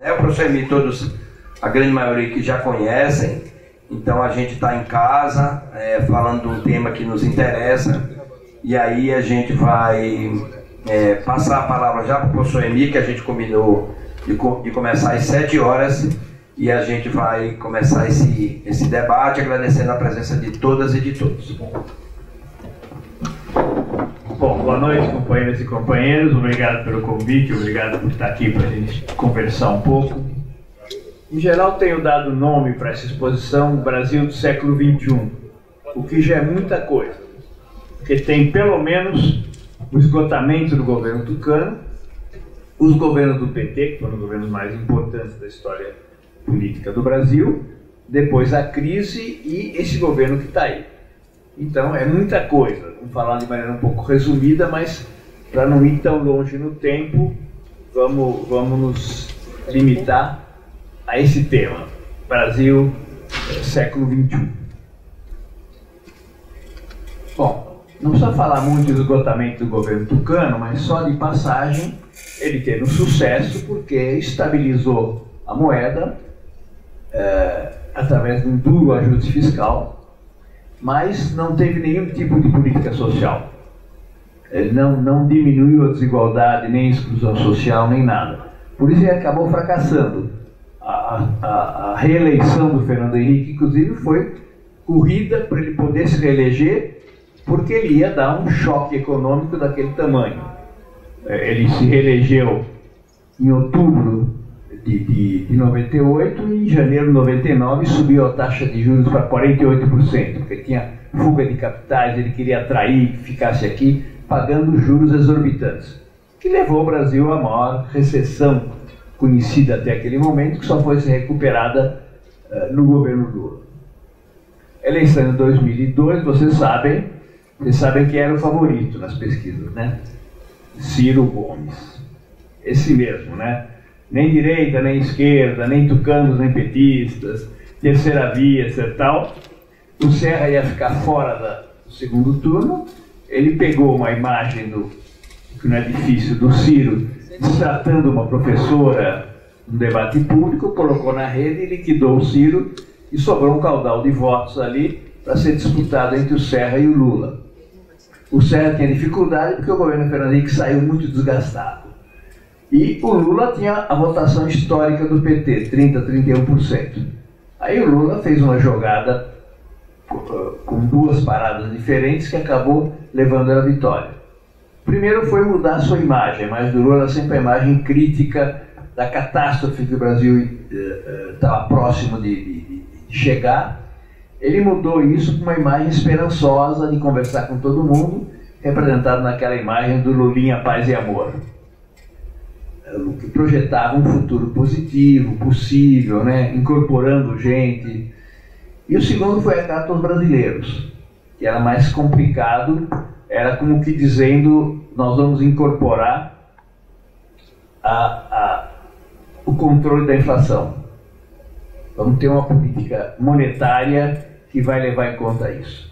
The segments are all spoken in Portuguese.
O professor Emílio, todos, a grande maioria que já conhecem, então a gente está em casa falando de um tema que nos interessa, e aí a gente vai passar a palavra já para o professor Emílio, que a gente combinou de começar às 7 horas, e a gente vai começar esse debate agradecendo a presença de todas e de todos. Bom, boa noite, companheiras e companheiros. Obrigado pelo convite, obrigado por estar aqui para a gente conversar um pouco. Em geral, tenho dado nome para essa exposição Brasil do século XXI, o que já é muita coisa, porque tem pelo menos o esgotamento do governo tucano, os governos do PT, que foram os governos mais importantes da história política do Brasil, depois a crise e esse governo que está aí. Então é muita coisa, vamos falar de maneira um pouco resumida, mas para não ir tão longe no tempo, vamos nos limitar a esse tema, Brasil, século XXI. Bom, não precisa falar muito do esgotamento do governo tucano, mas só de passagem ele teve um sucesso porque estabilizou a moeda através de um duro ajuste fiscal, mas não teve nenhum tipo de política social. Ele não diminuiu a desigualdade, nem a exclusão social, nem nada. Por isso ele acabou fracassando. A reeleição do Fernando Henrique, inclusive, foi corrida para ele poder se reeleger, porque ele ia dar um choque econômico daquele tamanho. Ele se reelegeu em outubro de 98 e em janeiro de 99 subiu a taxa de juros para 48%, porque tinha fuga de capitais, ele queria atrair que ficasse aqui pagando juros exorbitantes, que levou o Brasil à maior recessão conhecida até aquele momento, que só foi ser recuperada no governo Lula. Eleição de 2002, vocês sabem quem era o favorito nas pesquisas, né? Ciro Gomes. Esse mesmo, né? Nem direita, nem esquerda, nem tucanos, nem petistas, terceira via, etc. tal. O Serra ia ficar fora do segundo turno. Ele pegou uma imagem que não é difícil, do Ciro, tratando uma professora no debate público, colocou na rede e liquidou o Ciro, e sobrou um caudal de votos ali para ser disputado entre o Serra e o Lula. O Serra tinha dificuldade porque o governo Fernando Henrique saiu muito desgastado. E o Lula tinha a votação histórica do PT, 30%, 31%. Aí o Lula fez uma jogada com duas paradas diferentes que acabou levando à vitória. Primeiro foi mudar a sua imagem, mas do Lula sempre a imagem crítica da catástrofe que o Brasil estava próximo de chegar. Ele mudou isso para uma imagem esperançosa de conversar com todo mundo, representado naquela imagem do Lulinha, paz e amor, que projetava um futuro positivo, possível, né? Incorporando gente. E o segundo foi a Carta aos Brasileiros, que era mais complicado, era como que dizendo: nós vamos incorporar o controle da inflação. Vamos ter uma política monetária que vai levar em conta isso.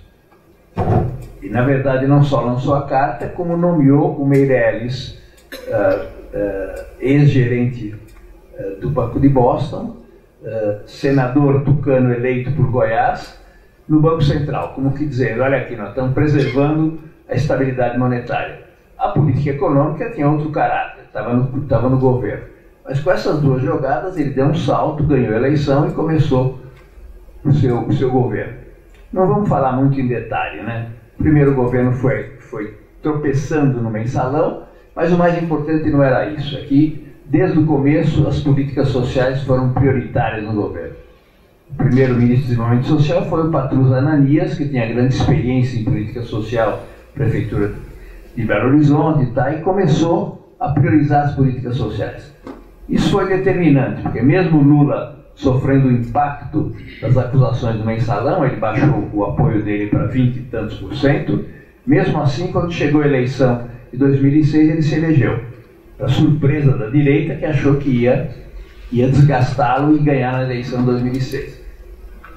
E, na verdade, não só lançou a carta, como nomeou o Meirelles, ex-gerente do Banco de Boston, senador tucano eleito por Goiás, no Banco Central, como que dizendo: olha aqui, nós estamos preservando a estabilidade monetária. A política econômica tinha outro caráter, estava no governo. Mas com essas duas jogadas ele deu um salto, ganhou a eleição e começou o seu governo. Não vamos falar muito em detalhe, né? O primeiro governo foi tropeçando no mensalão, mas o mais importante não era isso. Aqui, desde o começo, as políticas sociais foram prioritárias no governo. O primeiro ministro de Desenvolvimento Social foi o Patrus Ananias, que tinha grande experiência em política social, prefeitura de Belo Horizonte, e começou a priorizar as políticas sociais. Isso foi determinante, porque mesmo Lula sofrendo o impacto das acusações do mensalão, ele baixou o apoio dele para 20 e tantos %. Mesmo assim, quando chegou a eleição de 2006, ele se elegeu, para surpresa da direita, que achou que ia desgastá-lo e ganhar na eleição de 2006.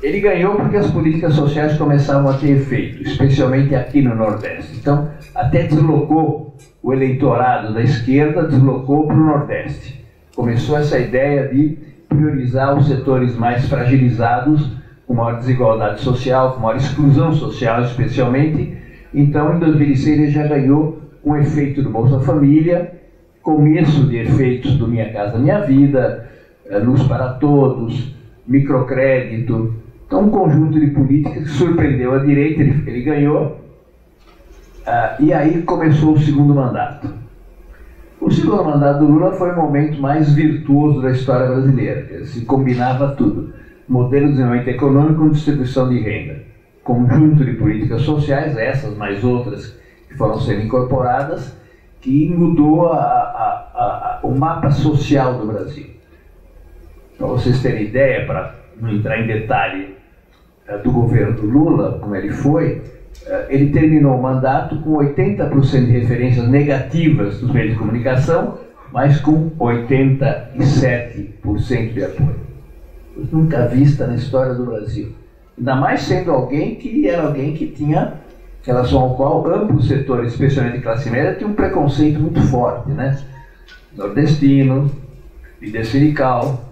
Ele ganhou porque as políticas sociais começavam a ter efeito, especialmente aqui no Nordeste. Então, até deslocou o eleitorado da esquerda, deslocou para o Nordeste. começou essa ideia de priorizar os setores mais fragilizados, com maior desigualdade social, com maior exclusão social especialmente. Então, em 2006, ele já ganhou um efeito do Bolsa Família, começo de efeitos do Minha Casa Minha Vida, Luz para Todos, microcrédito. Então, um conjunto de políticas que surpreendeu a direita, ele ganhou. E aí começou o segundo mandato. O segundo mandato do Lula foi o momento mais virtuoso da história brasileira. Se combinava tudo. Modelo de desenvolvimento econômico com distribuição de renda. Conjunto de políticas sociais, essas mais outras que foram sendo incorporadas, que mudou o mapa social do Brasil. Para vocês terem ideia, para não entrar em detalhe do governo do Lula, como ele foi, ele terminou o mandato com 80% de referências negativas dos meios de comunicação, mas com 87% de apoio. Nunca vista na história do Brasil. Ainda mais sendo alguém que tinha, em relação ao qual amplos setores, especialmente de classe média, tinham um preconceito muito forte, né? Nordestino, líder sindical,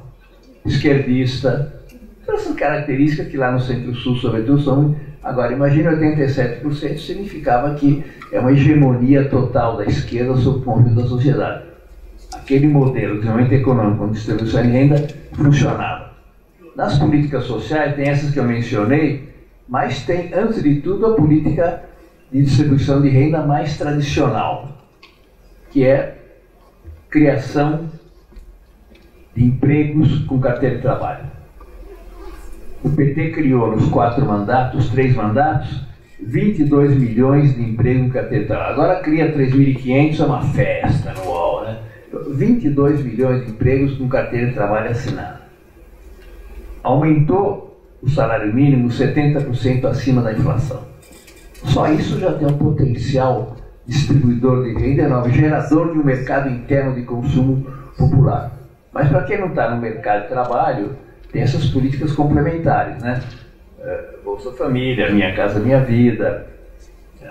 esquerdista, todas essas características que lá no Centro-Sul, sobretudo, são. Agora, imagine 87%, significava que é uma hegemonia total da esquerda sobre o conjunto da sociedade. Aquele modelo de desenvolvimento econômico com distribuição de renda funcionava. Nas políticas sociais, tem essas que eu mencionei, mas tem, antes de tudo, a política de distribuição de renda mais tradicional, que é criação de empregos com carteira de trabalho. O PT criou nos 3 mandatos, 22 milhões de empregos com carteira de trabalho. Agora cria 3.500, é uma festa no UOL, né? 22 milhões de empregos com carteira de trabalho assinada. Aumentou o salário mínimo 70% acima da inflação. Só isso já tem um potencial distribuidor de renda enorme, gerador de um mercado interno de consumo popular. Mas para quem não está no mercado de trabalho, tem essas políticas complementares, né? Bolsa Família, Minha Casa Minha Vida,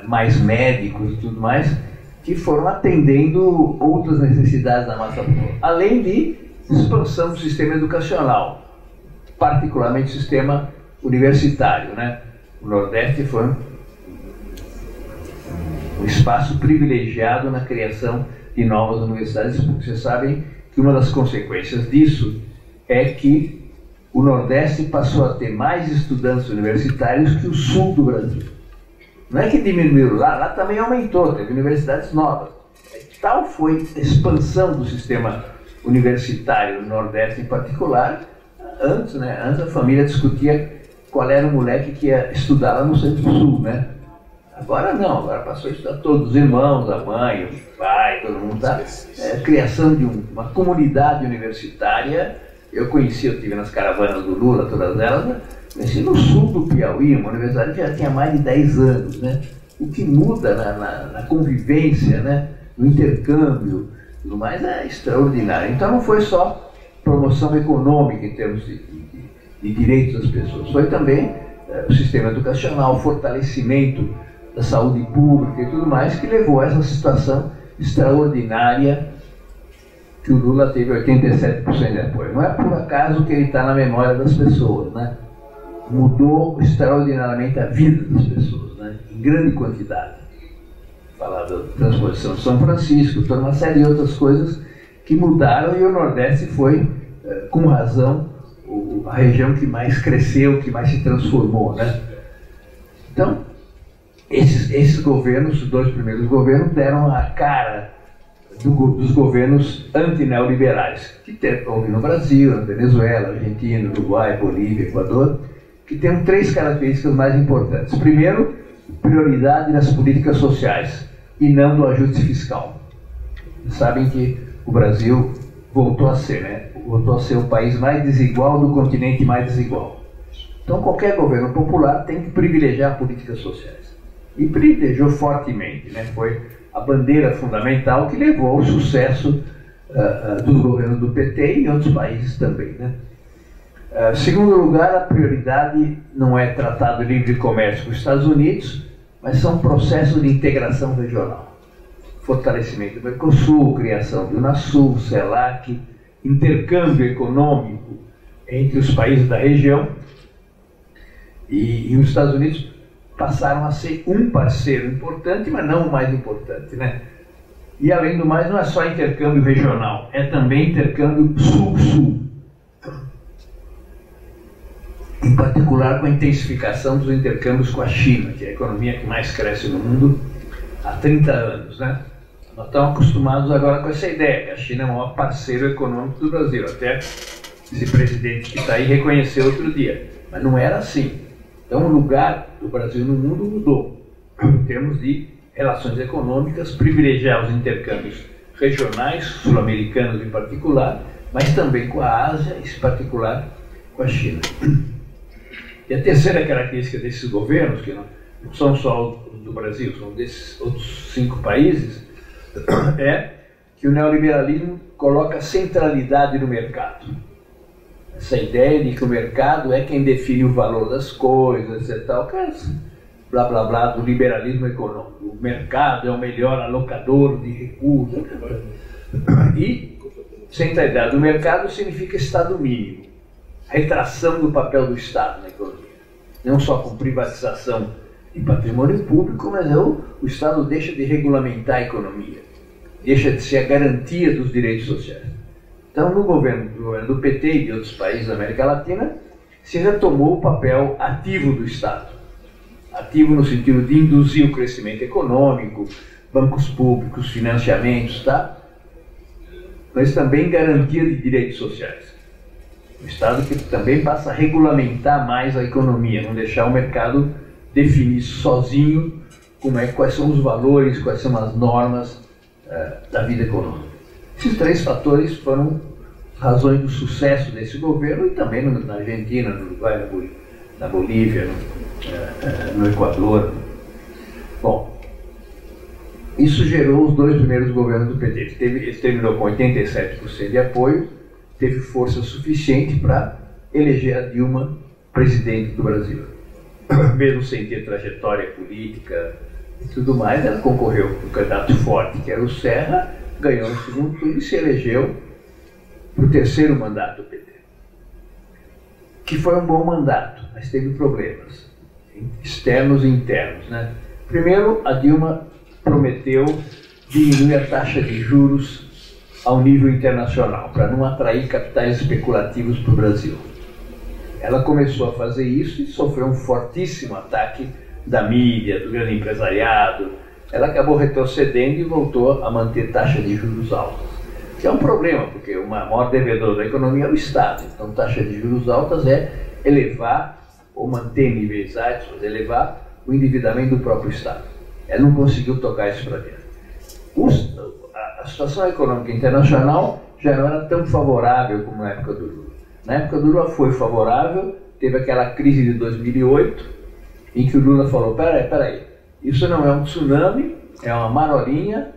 mais médicos e tudo mais, que foram atendendo outras necessidades da massa popular. Além de expansão do sistema educacional, particularmente o sistema universitário, né? O Nordeste foi um espaço privilegiado na criação de novas universidades públicas. Vocês sabem que uma das consequências disso é que o Nordeste passou a ter mais estudantes universitários que o Sul do Brasil. Não é que diminuiu lá também aumentou, teve universidades novas. Tal foi a expansão do sistema universitário no Nordeste em particular. Antes a família discutia qual era o moleque que ia estudar lá no Centro-Sul, né? Agora não, agora passou a estudar todos os irmãos, a mãe, o pai, todo mundo está. Criação de uma comunidade universitária. Eu estive nas caravanas do Lula, todas elas, né? Conheci no sul do Piauí, uma universidade que já tinha mais de 10 anos, né? O que muda na convivência, né? No intercâmbio, tudo mais é extraordinário. Então não foi só promoção econômica em termos de direitos das pessoas, foi também o sistema educacional, o fortalecimento da saúde pública e tudo mais, que levou a essa situação extraordinária que o Lula teve 87% de apoio. Não é por acaso que ele está na memória das pessoas, né? Mudou extraordinariamente a vida das pessoas, né? Em grande quantidade. Falar da transposição de São Francisco, toda uma série de outras coisas que mudaram, e o Nordeste foi, com razão, a região que mais cresceu, que mais se transformou, né? Então, esses governos, os 2 primeiros governos, deram a cara dos governos antineoliberais, que houve no Brasil, na Venezuela, Argentina, Uruguai, Bolívia, Equador, que tem 3 características mais importantes. Primeiro, prioridade nas políticas sociais e não no ajuste fiscal. Vocês sabem que o Brasil voltou a ser, né? Voltou a ser o país mais desigual do continente mais desigual. Então qualquer governo popular tem que privilegiar políticas sociais. E privilegiou fortemente, né? Foi a bandeira fundamental que levou ao sucesso dos governos do PT e em outros países também, né? Segundo lugar, a prioridade não é tratado de livre comércio com os Estados Unidos, mas são processos de integração regional. Fortalecimento do Mercosul, criação do Unasul, CELAC, intercâmbio econômico entre os países da região, e os Estados Unidos passaram a ser um parceiro importante, mas não o mais importante, né? E além do mais, não é só intercâmbio regional, é também intercâmbio sul-sul. Em particular com a intensificação dos intercâmbios com a China, que é a economia que mais cresce no mundo há 30 anos, né? Nós estamos acostumados agora com essa ideia, que a China é o maior parceiro econômico do Brasil, até esse presidente que está aí reconheceu outro dia. Mas não era assim. Então o lugar do Brasil no mundo mudou, em termos de relações econômicas, privilegiar os intercâmbios regionais, sul-americanos em particular, mas também com a Ásia, em particular com a China. E a terceira característica desses governos, que não são só os do Brasil, são desses outros 5 países, é que o neoliberalismo coloca centralidade no mercado. Essa ideia de que o mercado é quem define o valor das coisas e tal, blá blá blá do liberalismo econômico. O mercado é o melhor alocador de recursos. E centralidade do mercado significa Estado mínimo, retração do papel do Estado na economia. Não só com privatização de patrimônio público, mas o Estado deixa de regulamentar a economia, deixa de ser a garantia dos direitos sociais. Então, no governo do PT e de outros países da América Latina, se retomou o papel ativo do Estado. Ativo no sentido de induzir o crescimento econômico, bancos públicos, financiamentos, tá? Mas também garantia de direitos sociais. O Estado que também passa a regulamentar mais a economia, não deixar o mercado definir sozinho quais são os valores, quais são as normas da vida econômica. Esses 3 fatores foram razões do sucesso desse governo e também na Argentina, no Uruguai, na Bolívia, no Equador. Bom, isso gerou os 2 primeiros governos do PT. Ele terminou com 87% de apoio, teve força suficiente para eleger a Dilma presidente do Brasil. Mesmo sem ter trajetória política e tudo mais, ela concorreu com um candidato forte, que era o Serra, ganhou no segundo turno e se elegeu para o 3º mandato do PT. Que foi um bom mandato, mas teve problemas externos e internos, né? Primeiro, a Dilma prometeu diminuir a taxa de juros ao nível internacional, para não atrair capitais especulativos para o Brasil. Ela começou a fazer isso e sofreu um fortíssimo ataque da mídia, do grande empresariado. Ela acabou retrocedendo e voltou a manter taxa de juros altas, que é um problema, porque o maior devedor da economia é o Estado. Então, taxa de juros altas é elevar ou manter níveis altos, elevar o endividamento do próprio Estado. Ela não conseguiu tocar isso para dentro. A situação econômica internacional já não era tão favorável como na época do Lula. Na época do Lula foi favorável, teve aquela crise de 2008, em que o Lula falou, peraí, isso não é um tsunami, é uma marolinha,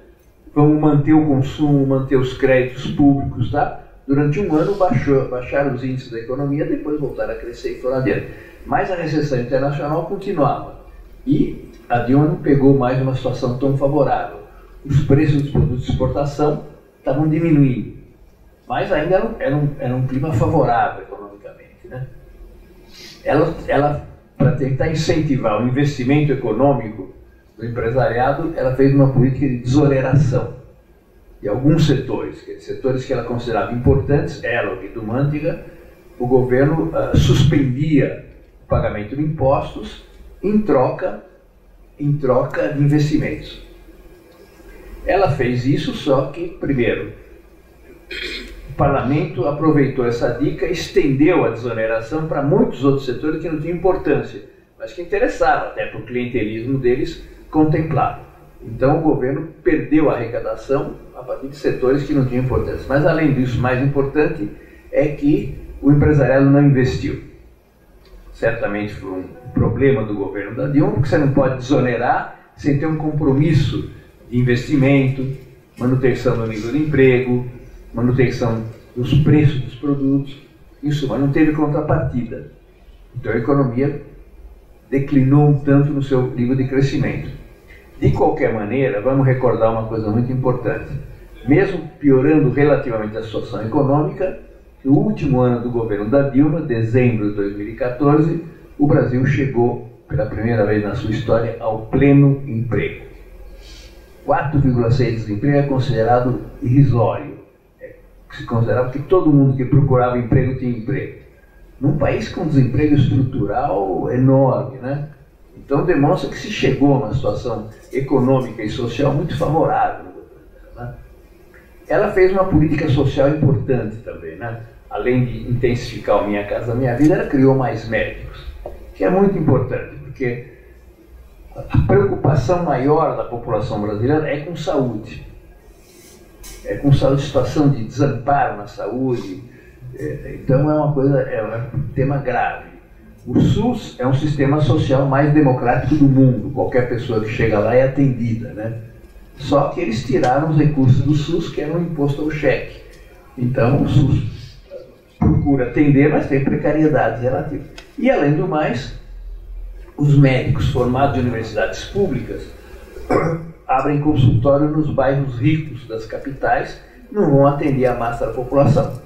vamos manter o consumo, manter os créditos públicos, tá? Durante um ano baixaram os índices da economia, depois voltaram a crescer e foram adiante. Mas a recessão internacional continuava. E a Dilma não pegou mais uma situação tão favorável. Os preços dos produtos de exportação estavam diminuindo, mas ainda era um clima favorável economicamente, né? Ela para tentar incentivar o investimento econômico do empresariado, ela fez uma política de desoneração de alguns setores, setores que ela considerava importantes. Ela, o Guido Mantega, o governo suspendia o pagamento de impostos em troca de investimentos. Ela fez isso, só que, primeiro, o parlamento aproveitou essa dica e estendeu a desoneração para muitos outros setores que não tinham importância, mas que interessavam, até para o clientelismo deles contemplar. Então o governo perdeu a arrecadação a partir de setores que não tinham importância. Mas além disso, mais importante é que o empresariado não investiu. Certamente foi um problema do governo da Dilma, porque você não pode desonerar sem ter um compromisso de investimento, manutenção do nível de emprego, manutenção dos preços dos produtos, isso, mas não teve contrapartida. Então a economia declinou um tanto no seu nível de crescimento. De qualquer maneira, vamos recordar uma coisa muito importante. mesmo piorando relativamente a situação econômica, no último ano do governo da Dilma, dezembro de 2014, o Brasil chegou, pela primeira vez na sua história, ao pleno emprego. 4,6% de desemprego é considerado irrisório. Se considerava que todo mundo que procurava emprego tinha emprego. Num país com desemprego estrutural enorme, né? Então demonstra que se chegou a uma situação econômica e social muito favorável. Né? Ela fez uma política social importante também, né? Além de intensificar o Minha Casa Minha Vida, ela criou mais médicos, que é muito importante, porque a preocupação maior da população brasileira é com saúde. É com saúde, situação de desamparo na saúde. Então é uma coisa, é um tema grave. O SUS é um sistema social mais democrático do mundo. Qualquer pessoa que chega lá é atendida, né? Só que eles tiraram os recursos do SUS, que era um imposto ao cheque. Então o SUS procura atender, mas tem precariedades relativas. E além do mais, os médicos formados em universidades públicas abrem consultório nos bairros ricos das capitais, não vão atender a massa da população.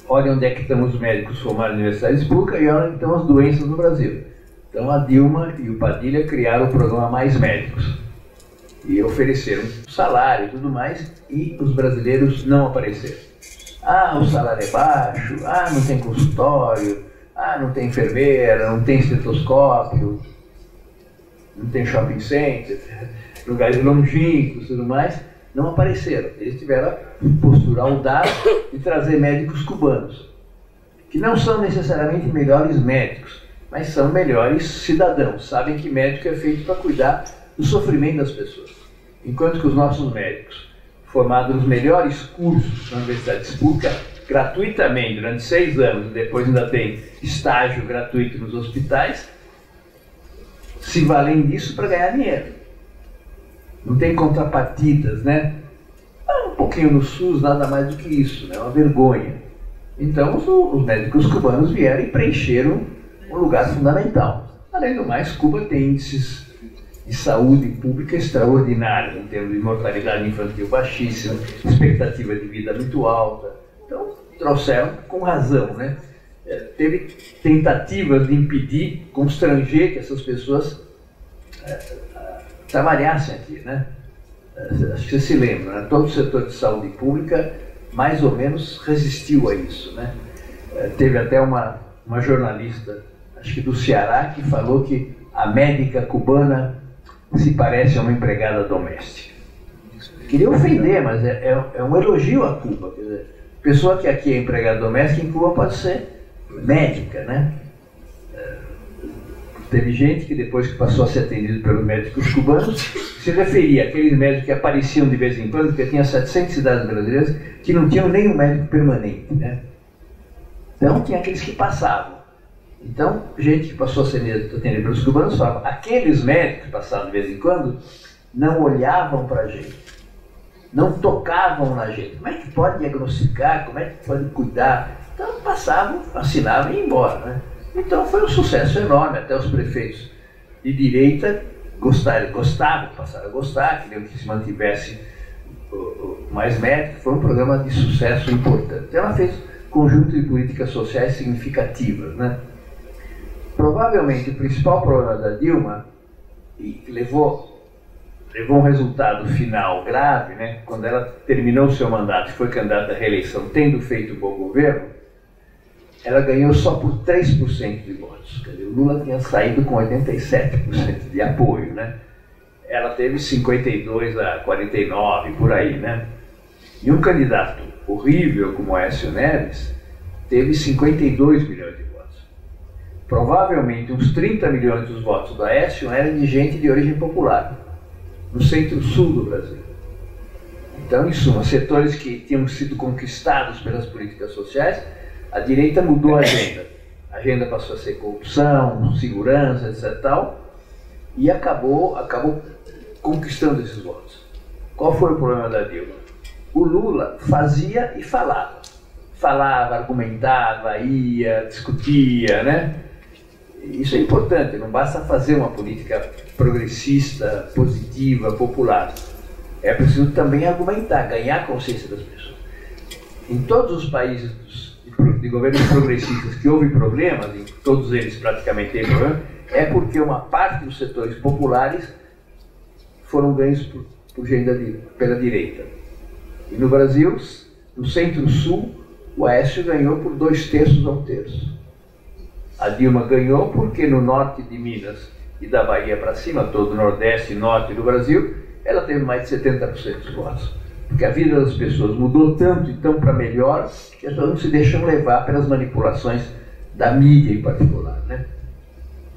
Olha onde é que estão os médicos formados em universidades públicas e olha onde estão as doenças no Brasil. Então a Dilma e o Padilha criaram o programa Mais Médicos e ofereceram salário e tudo mais, e os brasileiros não apareceram. Ah, o salário é baixo, ah, não tem consultório, ah, não tem enfermeira, não tem estetoscópio, não tem shopping center, lugares longínquos e tudo mais, não apareceram. Eles tiveram a postura audaz de trazer médicos cubanos, que não são necessariamente melhores médicos, mas são melhores cidadãos, sabem que médico é feito para cuidar do sofrimento das pessoas. Enquanto que os nossos médicos, formados nos melhores cursos na universidades públicas, gratuitamente, durante 6 anos, e depois ainda tem estágio gratuito nos hospitais, se valem disso para ganhar dinheiro. Não tem contrapartidas, né? Um pouquinho no SUS, nada mais do que isso, né? Uma vergonha. Então os médicos cubanos vieram e preencheram um lugar fundamental. Além do mais, Cuba tem índices de saúde pública extraordinários, em termos de mortalidade infantil baixíssima, expectativa de vida muito alta. Então, trouxeram com razão, né? Teve tentativas de impedir, constranger que essas pessoas trabalhassem aqui, né? Acho que você se lembra, né? Todo o setor de saúde pública mais ou menos resistiu a isso, né? Teve até uma jornalista, acho que do Ceará, que falou que a médica cubana se parece a uma empregada doméstica. Queria ofender, mas é um elogio a Cuba. Quer dizer, pessoa que aqui é empregada doméstica, em Cuba pode ser médica, né? Teve gente que depois que passou a ser atendido pelos médicos cubanos, se referia àqueles médicos que apareciam de vez em quando, porque tinha 700 cidades brasileiras que não tinham nenhum médico permanente, né? Então tinha aqueles que passavam. Então, gente que passou a ser atendida pelos cubanos falava, aqueles médicos que passavam de vez em quando não olhavam para a gente, não tocavam na gente. Como é que pode diagnosticar? Como é que pode cuidar? Então passavam, assinavam e iam embora, né? Então foi um sucesso enorme, até os prefeitos de direita gostavam, passaram a gostar, queriam que se mantivesse mais médicos. Foi um programa de sucesso importante. Então ela fez um conjunto de políticas sociais significativas, né? Provavelmente o principal problema da Dilma, e que levou um resultado final grave, né? Quando ela terminou o seu mandato e foi candidata à reeleição, tendo feito um bom governo, ela ganhou só por 3% de votos. Quer dizer, o Lula tinha saído com 87% de apoio, né? Ela teve 52 a 49, por aí, né? E um candidato horrível como Aécio Neves teve 52 milhões de votos. Provavelmente uns 30 milhões dos votos do Aécio eram de gente de origem popular, no centro-sul do Brasil. Então, em suma, setores que tinham sido conquistados pelas políticas sociais, a direita mudou a agenda. A agenda passou a ser corrupção, segurança, etc. Tal, e acabou conquistando esses votos. Qual foi o problema da Dilma? O Lula fazia e falava. Falava, argumentava, ia, discutia, né? Isso é importante, não basta fazer uma política progressista, positiva, popular. é preciso também argumentar, ganhar a consciência das pessoas. Em todos os países de governos progressistas que houve problemas, em todos eles praticamente teve problema, é porque uma parte dos setores populares foram ganhos pela direita. E no Brasil, no Centro-Sul, o Aécio ganhou por 2/3 a 1/3. A Dilma ganhou porque no norte de Minas e da Bahia para cima, todo o Nordeste e Norte do Brasil, ela teve mais de 70% dos votos. Porque a vida das pessoas mudou tanto e tão para melhor que as pessoas não se deixam levar pelas manipulações da mídia em particular, né?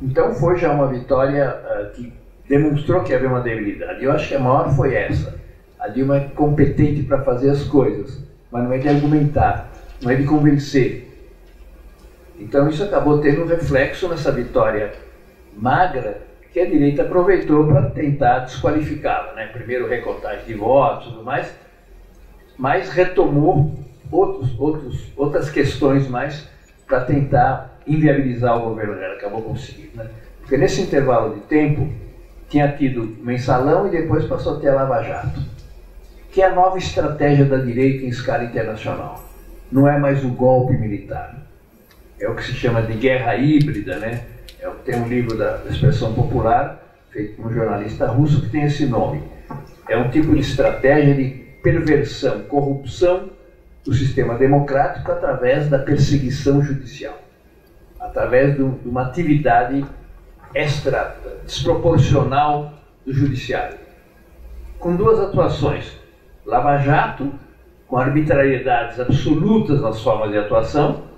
Então foi já uma vitória que demonstrou que havia uma debilidade. Eu acho que a maior foi essa. A Dilma é competente para fazer as coisas, mas não é de argumentar, não é de convencer. Então isso acabou tendo um reflexo nessa vitória magra que a direita aproveitou para tentar desqualificá-la, né? Primeiro recontagem de votos e tudo mais, mas retomou outras questões mais para tentar inviabilizar o governo dela, acabou conseguindo, né? Porque nesse intervalo de tempo tinha tido mensalão e depois passou a ter a Lava Jato, que é a nova estratégia da direita em escala internacional. Não é mais o golpe militar, é o que se chama de guerra híbrida, né? Tem um livro da expressão popular, feito por um jornalista russo, que tem esse nome. É um tipo de estratégia de perversão, corrupção do sistema democrático através da perseguição judicial, através de uma atividade desproporcional do judiciário. Com duas atuações: Lava Jato, com arbitrariedades absolutas nas formas de atuação.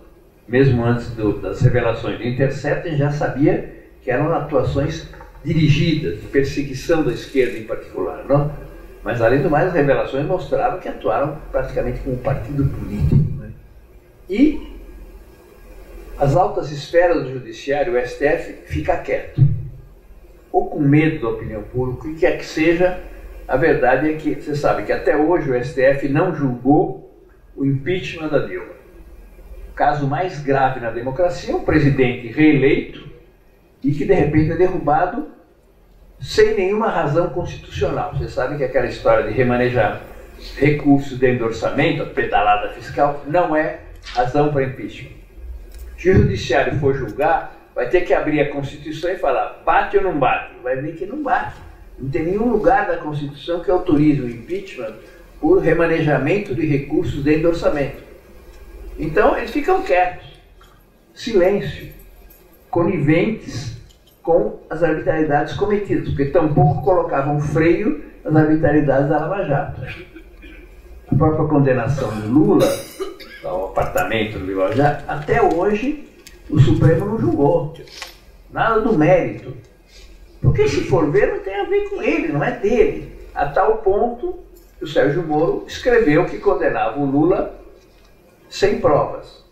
Mesmo antes das revelações do Intercept, já sabia que eram atuações dirigidas, de perseguição da esquerda em particular, não? Mas, além do mais, as revelações mostraram que atuaram praticamente como um partido político, né? E as altas esferas do judiciário, o STF, fica quieto, ou com medo da opinião pública, o que quer que seja. A verdade é que, você sabe que até hoje o STF não julgou o impeachment da Dilma. Caso mais grave na democracia, um presidente reeleito e que de repente é derrubado sem nenhuma razão constitucional. Você sabe que aquela história de remanejar recursos dentro do orçamento, a pedalada fiscal, não é razão para impeachment. Se o judiciário for julgar, vai ter que abrir a Constituição e falar, bate ou não bate? Vai ver que não bate. Não tem nenhum lugar da Constituição que autorize o impeachment por remanejamento de recursos dentro do orçamento. Então, eles ficam quietos, silêncio, coniventes com as arbitrariedades cometidas, porque tampouco colocavam freio nas arbitrariedades da Lava Jato. A própria condenação de Lula, ao apartamento do Lava Jato, até hoje o Supremo não julgou. Nada do mérito. Porque, se for ver, não tem a ver com ele, não é dele. A tal ponto que o Sérgio Moro escreveu que condenava o Lula sem provas,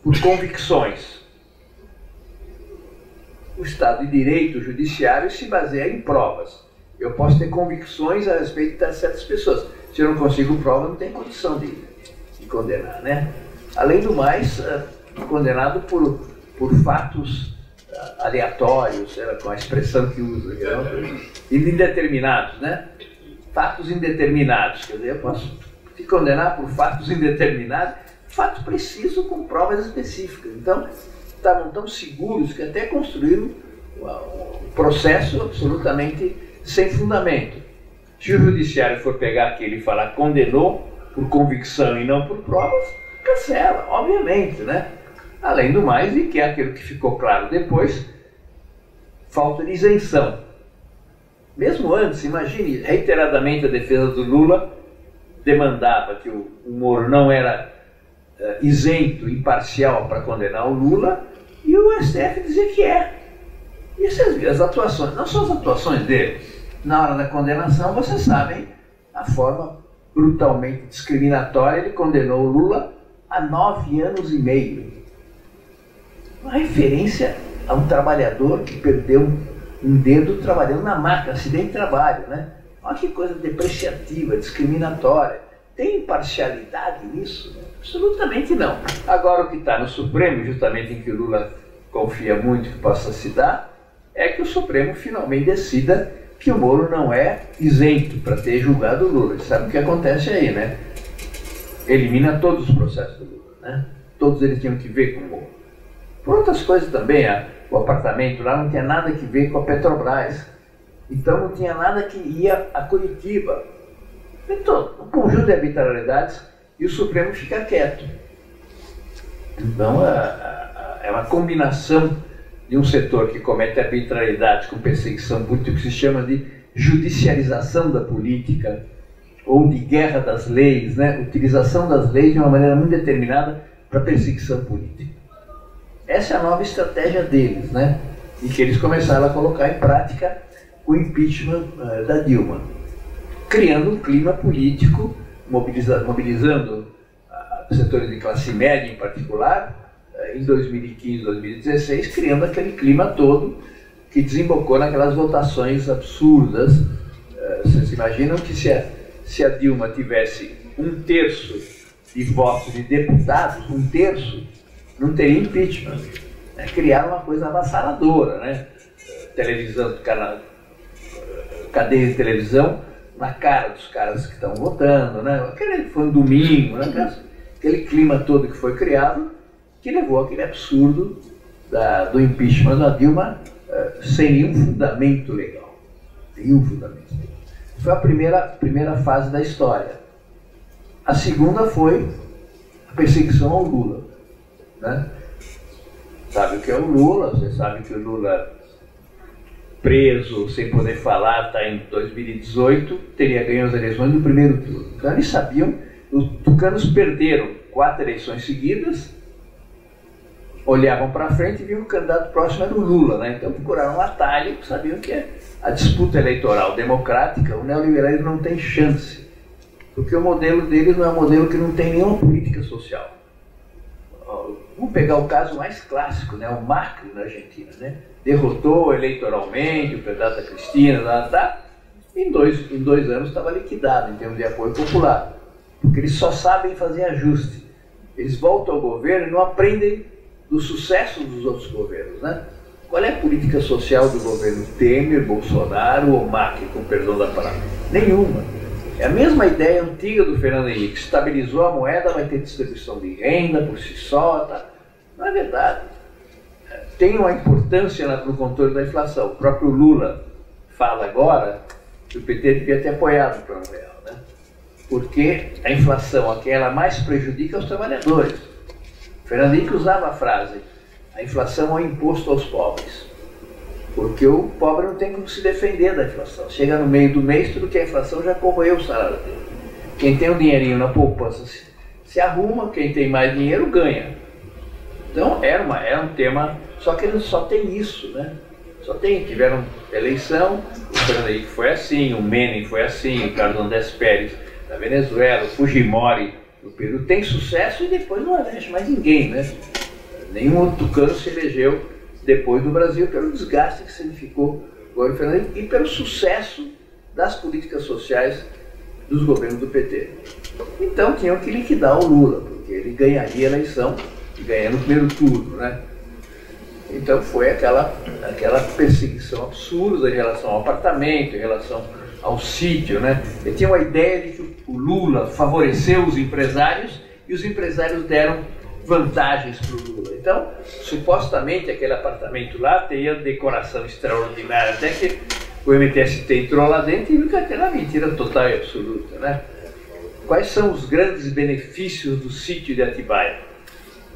por convicções. O Estado de Direito judiciário se baseia em provas. Eu posso ter convicções a respeito de certas pessoas. Se eu não consigo prova, não tem condição de condenar, né? Além do mais, condenado por fatos aleatórios, com a expressão que usa, indeterminados, né? Fatos indeterminados. Quer dizer, eu posso te condenar por fatos indeterminados, fato preciso com provas específicas. Então, estavam tão seguros que até construíram um processo absolutamente sem fundamento. Se o judiciário for pegar aquilo e falar condenou por convicção e não por provas, cancela, obviamente, né? Além do mais, e que é aquilo que ficou claro depois, falta de isenção. Mesmo antes, imagine, reiteradamente a defesa do Lula demandava que o Moro não era isento, imparcial para condenar o Lula, e o STF dizia que é. E as atuações, não são as atuações dele, na hora da condenação, vocês sabem a forma brutalmente discriminatória. Ele condenou o Lula a 9 anos e meio. Uma referência a um trabalhador que perdeu um dedo trabalhando na máquina, acidente de trabalho, né? Olha que coisa depreciativa, discriminatória. Tem imparcialidade nisso? Absolutamente não. Agora, o que está no Supremo, justamente em que o Lula confia muito que possa se dar, é que o Supremo finalmente decida que o Moro não é isento para ter julgado o Lula. Você sabe o que acontece aí, né? Elimina todos os processos do Lula, né? Todos eles tinham que ver com o Moro. Por outras coisas também, o apartamento lá não tinha nada que ver com a Petrobras. Então não tinha nada que ia a Curitiba. Então, um conjunto de arbitrariedades e o Supremo fica quieto. Então é uma combinação de um setor que comete arbitrariedades com perseguição política, que se chama de judicialização da política, ou de guerra das leis, né? Utilização das leis de uma maneira muito determinada para perseguição política. Essa é a nova estratégia deles, né? E que eles começaram a colocar em prática o impeachment da Dilma, criando um clima político, mobilizando setores de classe média em particular, em 2015, 2016, criando aquele clima todo que desembocou naquelas votações absurdas. Vocês imaginam que se a Dilma tivesse 1/3 de votos de deputados, 1/3, não teria impeachment. Criaram uma coisa avassaladora, né? Televisão, cadeia de televisão na cara dos caras que estão votando, né? Foi um domingo, né? Aquele clima todo que foi criado, que levou àquele absurdo do impeachment da Dilma sem nenhum fundamento legal. Nenhum fundamento. Foi a primeira fase da história. A segunda foi a perseguição ao Lula, né? Sabe o que é o Lula? Você sabe que o Lula, preso, sem poder falar, está em 2018, teria ganho as eleições no primeiro turno. Então eles sabiam, os tucanos perderam 4 eleições seguidas, olhavam para frente e viam que o candidato próximo era o Lula, né? Então procuraram um atalho, sabiam que a disputa eleitoral democrática, o neoliberalismo não tem chance, porque o modelo deles não é um modelo que não tem nenhuma política social. Vamos pegar o caso mais clássico, né? O Macri na Argentina, né? Derrotou eleitoralmente o pedaço da Cristina, em dois anos estava liquidado em termos de apoio popular, porque eles só sabem fazer ajuste. Eles voltam ao governo e não aprendem do sucesso dos outros governos, né? Qual é a política social do governo Temer, Bolsonaro ou Macri, com perdão da palavra? Nenhuma. É a mesma ideia antiga do Fernando Henrique. Estabilizou a moeda, vai ter distribuição de renda por si só, tá? Não é verdade. Tem uma importância no controle da inflação. O próprio Lula fala agora que o PT devia ter apoiado o Plano Real, né? Porque a inflação, a quem ela mais prejudica, é os trabalhadores. O Fernando Henrique usava a frase: a inflação é um imposto aos pobres. Porque o pobre não tem como se defender da inflação. Chega no meio do mês, tudo que é inflação já corroeu o salário dele. Quem tem um dinheirinho na poupança se arruma, quem tem mais dinheiro ganha. Então era um tema, só que eles só tem isso, né? Tiveram eleição, o Fernando Henrique foi assim, o Menem foi assim, o Carlos Andrés Pérez da Venezuela, o Fujimori do Peru tem sucesso e depois não elege mais ninguém, né? Nenhum outro tucano se elegeu depois do Brasil pelo desgaste que significou o governo Fernando Henrique e pelo sucesso das políticas sociais dos governos do PT. Então tinham que liquidar o Lula, porque ele ganharia a eleição e ganhar no primeiro turno, né? Então foi aquela perseguição absurda em relação ao apartamento, em relação ao sítio, né? Ele tinha uma ideia de que o Lula favoreceu os empresários e os empresários deram vantagens para o Lula. Então, supostamente, aquele apartamento lá teria decoração extraordinária, até que o MTST entrou lá dentro e viu que aquela mentira total e absoluta, né? Quais são os grandes benefícios do sítio de Atibaia?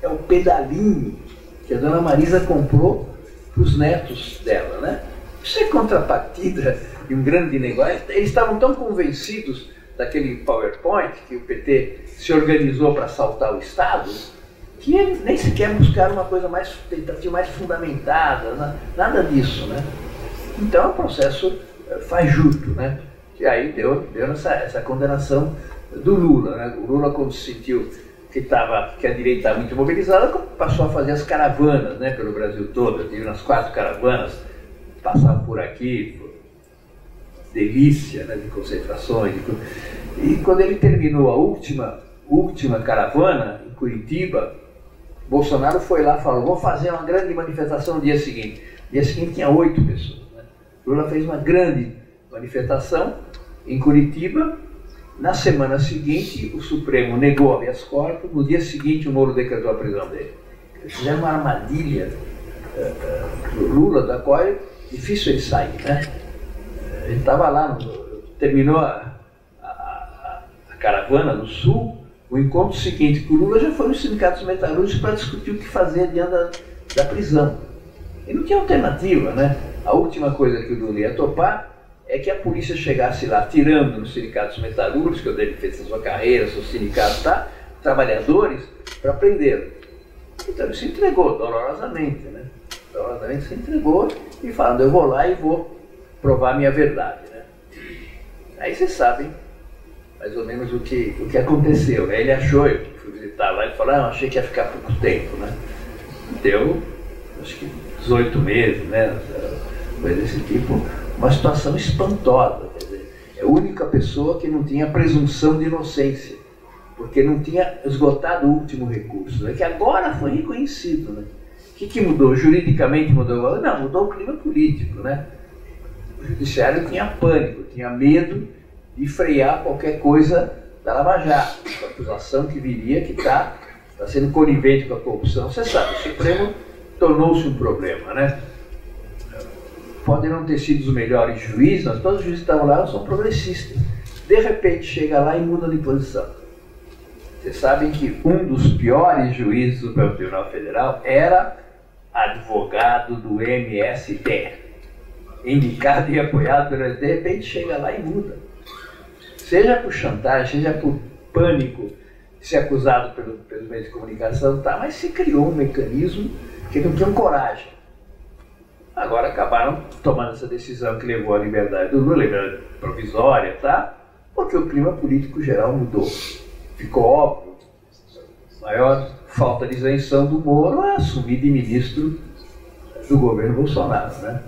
É o pedalinho que a dona Marisa comprou para os netos dela, né? Isso é contrapartida de um grande negócio. Eles estavam tão convencidos daquele PowerPoint que o PT se organizou para assaltar o Estado, que nem sequer buscaram uma coisa mais fundamentada, nada disso, né? Então é um processo fajuto, né? Que aí deu essa condenação do Lula, né? O Lula, quando se sentiu que a direita estava muito mobilizada, passou a fazer as caravanas, né, pelo Brasil todo. Eu tive umas 4 caravanas, passavam por aqui, delícia, né, de concentrações. E quando ele terminou a última caravana, em Curitiba, Bolsonaro foi lá e falou: vou fazer uma grande manifestação no dia seguinte. No dia seguinte tinha 8 pessoas. Né? Lula fez uma grande manifestação em Curitiba. Na semana seguinte, o Supremo negou habeas corpus. No dia seguinte, o Moro decretou a prisão dele. Eles fizeram uma armadilha do Lula, da qual é difícil ele sair, né? Ele estava lá, terminou a caravana do Sul. O encontro seguinte com o Lula já foi nos sindicatos metalúrgicos para discutir o que fazer diante da prisão. E não tinha alternativa, né? A última coisa que o Lula ia topar é que a polícia chegasse lá tirando nos sindicatos metalúrgicos, onde ele fez a sua carreira, seus sindicatos, tá? Trabalhadores, para prendê-lo. Então ele se entregou dolorosamente, né? Dolorosamente se entregou e falando, eu vou lá e vou provar a minha verdade, né? Aí vocês sabem mais ou menos o que aconteceu, né? Ele achou, eu fui visitar lá, ele falou, achei que ia ficar pouco tempo, né? Deu, acho que 18 meses, né? Coisa desse tipo. Uma situação espantosa, quer dizer, é a única pessoa que não tinha presunção de inocência, porque não tinha esgotado o último recurso, né, que agora foi reconhecido. Né? O que mudou? Juridicamente mudou? Não, mudou o clima político. Né? O judiciário tinha pânico, tinha medo de frear qualquer coisa da Lava Jato, a acusação que viria que está sendo conivente com a corrupção. Você sabe, o Supremo tornou-se um problema, né? Podem não ter sido os melhores juízes, mas todos os juízes que estavam lá são progressistas. De repente chega lá e muda de posição. Vocês sabem que um dos piores juízes do Supremo Tribunal Federal era advogado do MST, indicado e apoiado pelo MST. De repente chega lá e muda. Seja por chantagem, seja por pânico, de ser acusado pelos meios de comunicação, tá, mas se criou um mecanismo que não tinham coragem. Agora acabaram tomando essa decisão que levou à liberdade do Lula, liberdade provisória, tá? Porque o clima político geral mudou. Ficou óbvio. A maior falta de isenção do Moro é assumir de ministro do governo Bolsonaro, né?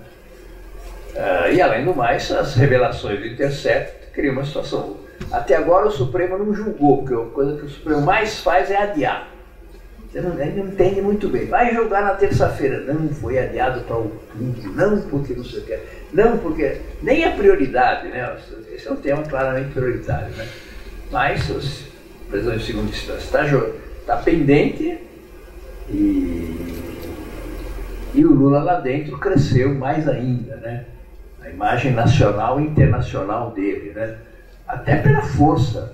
E além do mais, as revelações do Intercept criam uma situação. Até agora o Supremo não julgou, porque a coisa que o Supremo mais faz é adiar. Você não entende muito bem. Vai julgar na terça-feira. Não, foi adiado para outubro. Não, porque não sei o que. Não, porque nem é prioridade, né? Esse é um tema claramente prioritário, né? Mas os presidentes de segunda instância está pendente e o Lula lá dentro cresceu mais ainda, né? A imagem nacional e internacional dele, né? Até pela força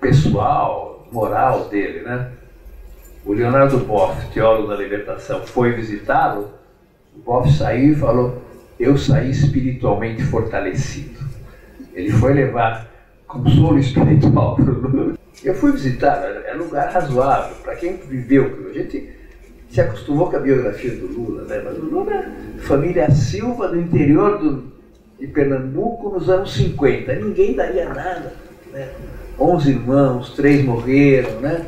pessoal, moral dele, né? O Leonardo Boff, teólogo da libertação, foi visitá-lo. O Boff saiu e falou, eu saí espiritualmente fortalecido. Ele foi levar consolo espiritual para o Lula. Eu fui visitar, é um lugar razoável, para quem viveu. A gente se acostumou com a biografia do Lula, né? Mas o Lula é família Silva do interior de Pernambuco nos anos 50. Ninguém daria nada, né? 11 irmãos, 3 morreram, né?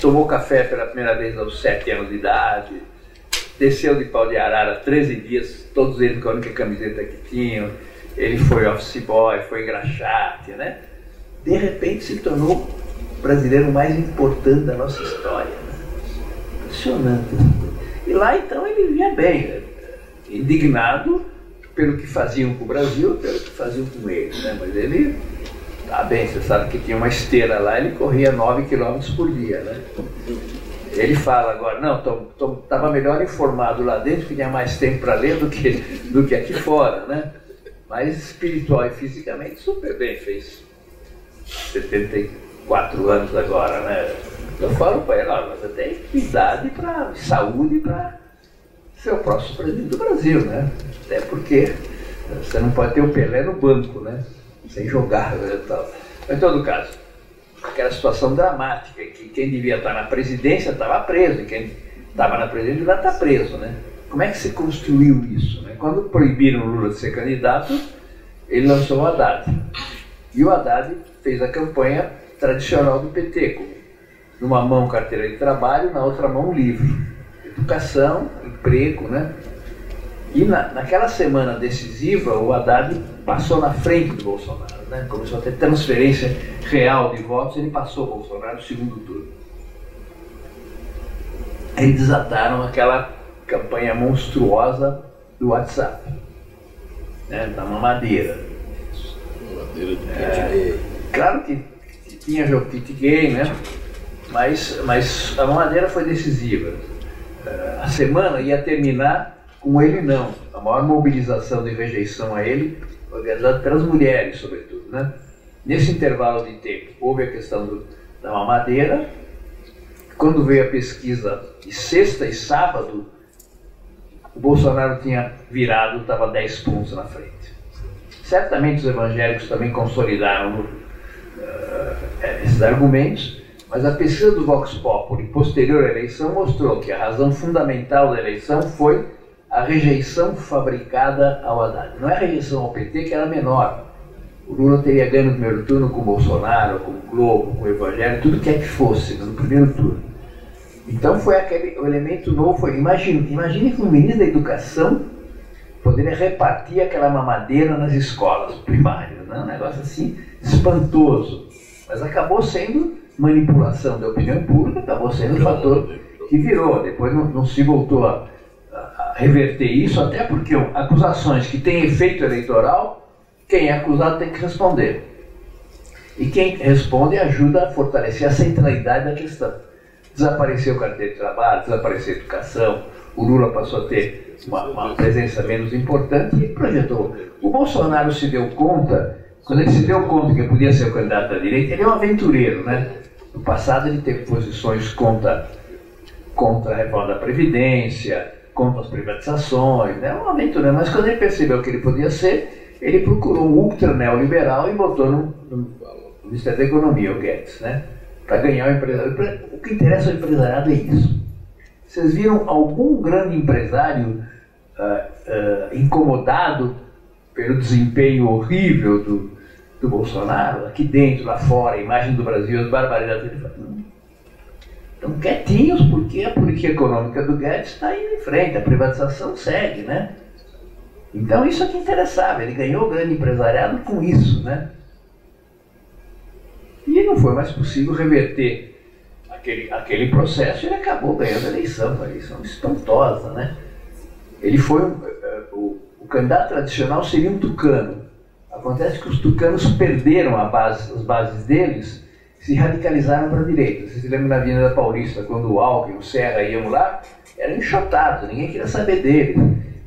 Tomou café pela primeira vez aos 7 anos de idade, desceu de Pau de Arara 13 dias, todos eles com a única camiseta que tinham. Ele foi office boy, foi engraxate, né? De repente se tornou o brasileiro mais importante da nossa história, né? Impressionante. E lá então ele vivia bem, né? Indignado pelo que faziam com o Brasil, pelo que faziam com ele, né? Mas ele tá bem, você sabe que tinha uma esteira lá, ele corria 9 km por dia, né? Ele fala agora, não, estava melhor informado lá dentro, que tinha mais tempo para ler do que aqui fora, né? Mas espiritual e fisicamente super bem, fez 74 anos agora, né? Eu falo para ele, mas você tem idade para saúde para ser o próximo presidente do Brasil, né? Até porque você não pode ter o Pelé no banco, né? Sem jogar, né, tal. Mas, em todo caso, aquela situação dramática, que quem devia estar na presidência estava preso, e quem estava na presidência já está preso, né? Como é que se construiu isso, né? Quando proibiram o Lula de ser candidato, ele lançou o Haddad. E o Haddad fez a campanha tradicional do PT, com numa mão carteira de trabalho, na outra mão livro. Educação, emprego, né? E naquela semana decisiva, o Haddad passou na frente do Bolsonaro, né? Começou a ter transferência real de votos, ele passou o Bolsonaro no segundo turno. Aí desataram aquela campanha monstruosa do WhatsApp. né, da mamadeira. Claro que tinha jogo kit gay, né? Mas a mamadeira foi decisiva. A semana ia terminar com ele não. A maior mobilização de rejeição a ele, organizada pelas mulheres, sobretudo, né? Nesse intervalo de tempo, houve a questão da mamadeira. Quando veio a pesquisa de sexta e sábado, o Bolsonaro tinha virado, estava 10 pontos na frente. Certamente os evangélicos também consolidaram esses argumentos, mas a pesquisa do Vox Populi, posterior à eleição, mostrou que a razão fundamental da eleição foi a rejeição fabricada ao Haddad. Não é a rejeição ao PT, que era menor. O Lula teria ganho no primeiro turno com o Bolsonaro, com o Globo, com o Evangelho, tudo que é que fosse no primeiro turno. Então foi o elemento novo. Imagine que o ministro da Educação poderia repartir aquela mamadeira nas escolas primárias, né? Um negócio assim espantoso. Mas acabou sendo manipulação da opinião pública, acabou sendo o fator que virou. Depois não se voltou a reverter isso, até porque acusações que têm efeito eleitoral, quem é acusado tem que responder. E quem responde ajuda a fortalecer a centralidade da questão. Desapareceu o carteira de trabalho, desapareceu a educação, o Lula passou a ter uma presença menos importante e projetou. O Bolsonaro se deu conta, quando ele se deu conta que podia ser o candidato da direita, ele é um aventureiro, né? No passado ele teve posições contra a reforma da Previdência, contra as privatizações, né? Um aventureiro, mas quando ele percebeu que ele podia ser, ele procurou um ultra neoliberal e botou no Ministério da Economia, o Guedes, né? Para ganhar o empresariado. O que interessa ao empresariado é isso. Vocês viram algum grande empresário incomodado pelo desempenho horrível do Bolsonaro? Aqui dentro, lá fora, a imagem do Brasil, as barbaridades dele. Estão quietinhos porque a política econômica do Guedes está indo em frente, a privatização segue, né? Então isso é que interessava, ele ganhou o grande empresariado com isso, né? E não foi mais possível reverter aquele processo e ele acabou ganhando a eleição, uma eleição espantosa, né? Ele foi, o candidato tradicional seria um tucano. Acontece que os tucanos perderam as bases deles, se radicalizaram para a direita. Vocês se lembram na Avenida Paulista, quando o Alckmin e o Serra iam lá, eram enxotados, ninguém queria saber deles.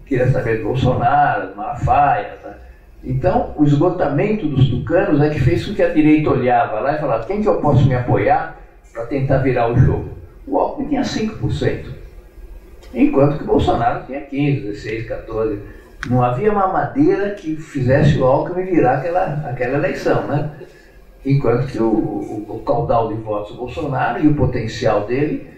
Queria saber do Bolsonaro, do Malafaia, tá? Então, o esgotamento dos tucanos é que fez com que a direita olhava lá e falava: quem que eu posso me apoiar para tentar virar o jogo? O Alckmin tinha 5%, enquanto que o Bolsonaro tinha 15%, 16%, 14%. Não havia mamadeira que fizesse o Alckmin virar aquela eleição, né? Enquanto que o caudal de votos do Bolsonaro e o potencial dele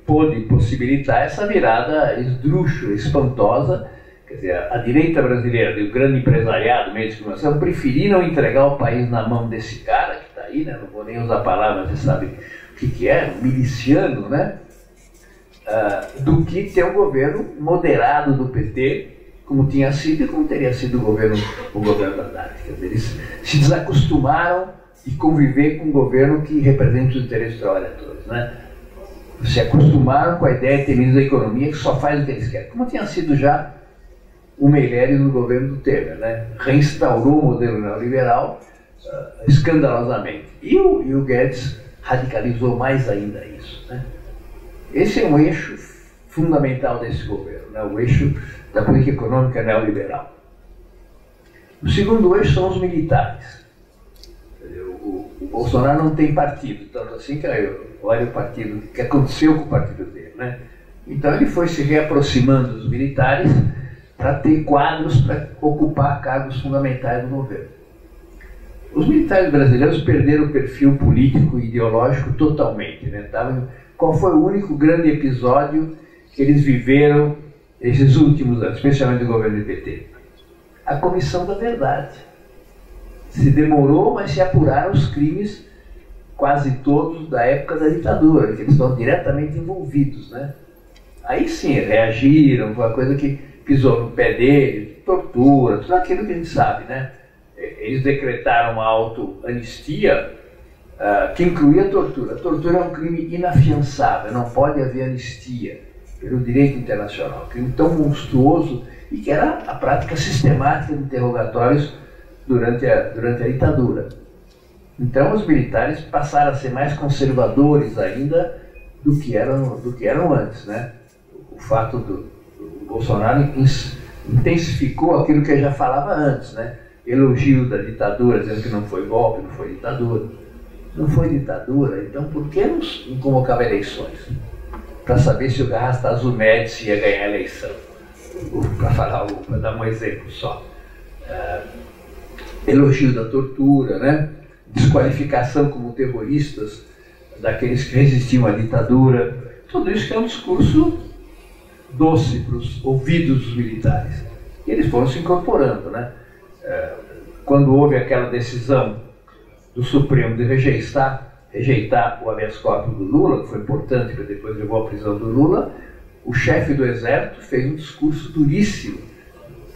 pôde possibilitar essa virada esdrúxula, espantosa. Quer dizer, a direita brasileira e o grande empresariado, meio de discriminação, preferiram entregar o país na mão desse cara que está aí, né? Não vou nem usar a palavra, você sabe o que é, um miliciano, né? Do que ter um governo moderado do PT, como tinha sido e como teria sido o governo da Haddad. Quer dizer, eles se desacostumaram de conviver com um governo que representa os interesses dos trabalhadores, né? Se acostumaram com a ideia de ter ministro da Economia que só faz o que eles querem, como tinha sido já o Meirelles no governo do Temer, né? Reinstaurou o modelo neoliberal escandalosamente. E o Guedes radicalizou mais ainda isso, né? Esse é um eixo fundamental desse governo, né? O eixo da política econômica neoliberal. O segundo eixo são os militares. O Bolsonaro não tem partido, tanto assim que olha o partido, o que aconteceu com o partido dele, né? Então ele foi se reaproximando dos militares para ter quadros para ocupar cargos fundamentais do governo. Os militares brasileiros perderam o perfil político e ideológico totalmente, né? Qual foi o único grande episódio que eles viveram esses últimos anos, especialmente do governo do PT? A Comissão da Verdade. Se demorou, mas se apuraram os crimes, quase todos, da época da ditadura, que eles estão diretamente envolvidos, né? Aí sim, reagiram, foi uma coisa que pisou no pé dele, tortura, tudo aquilo que a gente sabe, né? Eles decretaram uma auto-anistia que incluía a tortura. A tortura é um crime inafiançável, não pode haver anistia pelo direito internacional. Um crime tão monstruoso e que era a prática sistemática de interrogatórios durante a ditadura. Então os militares passaram a ser mais conservadores ainda do que eram antes, né? O fato do Bolsonaro intensificou aquilo que eu já falava antes, né? Elogio da ditadura, dizendo que não foi golpe, não foi ditadura. Não foi ditadura, então por que não convocava eleições? Para saber se o Garrastazu Médici ia ganhar a eleição. Para dar um exemplo só. Elogio da tortura, né? Desqualificação como terroristas daqueles que resistiam à ditadura. Tudo isso que é um discurso doce para os ouvidos dos militares. E eles foram se incorporando, né? Quando houve aquela decisão do Supremo de rejeitar o habeas corpus do Lula, que foi importante, porque depois levou à prisão do Lula, o chefe do Exército fez um discurso duríssimo,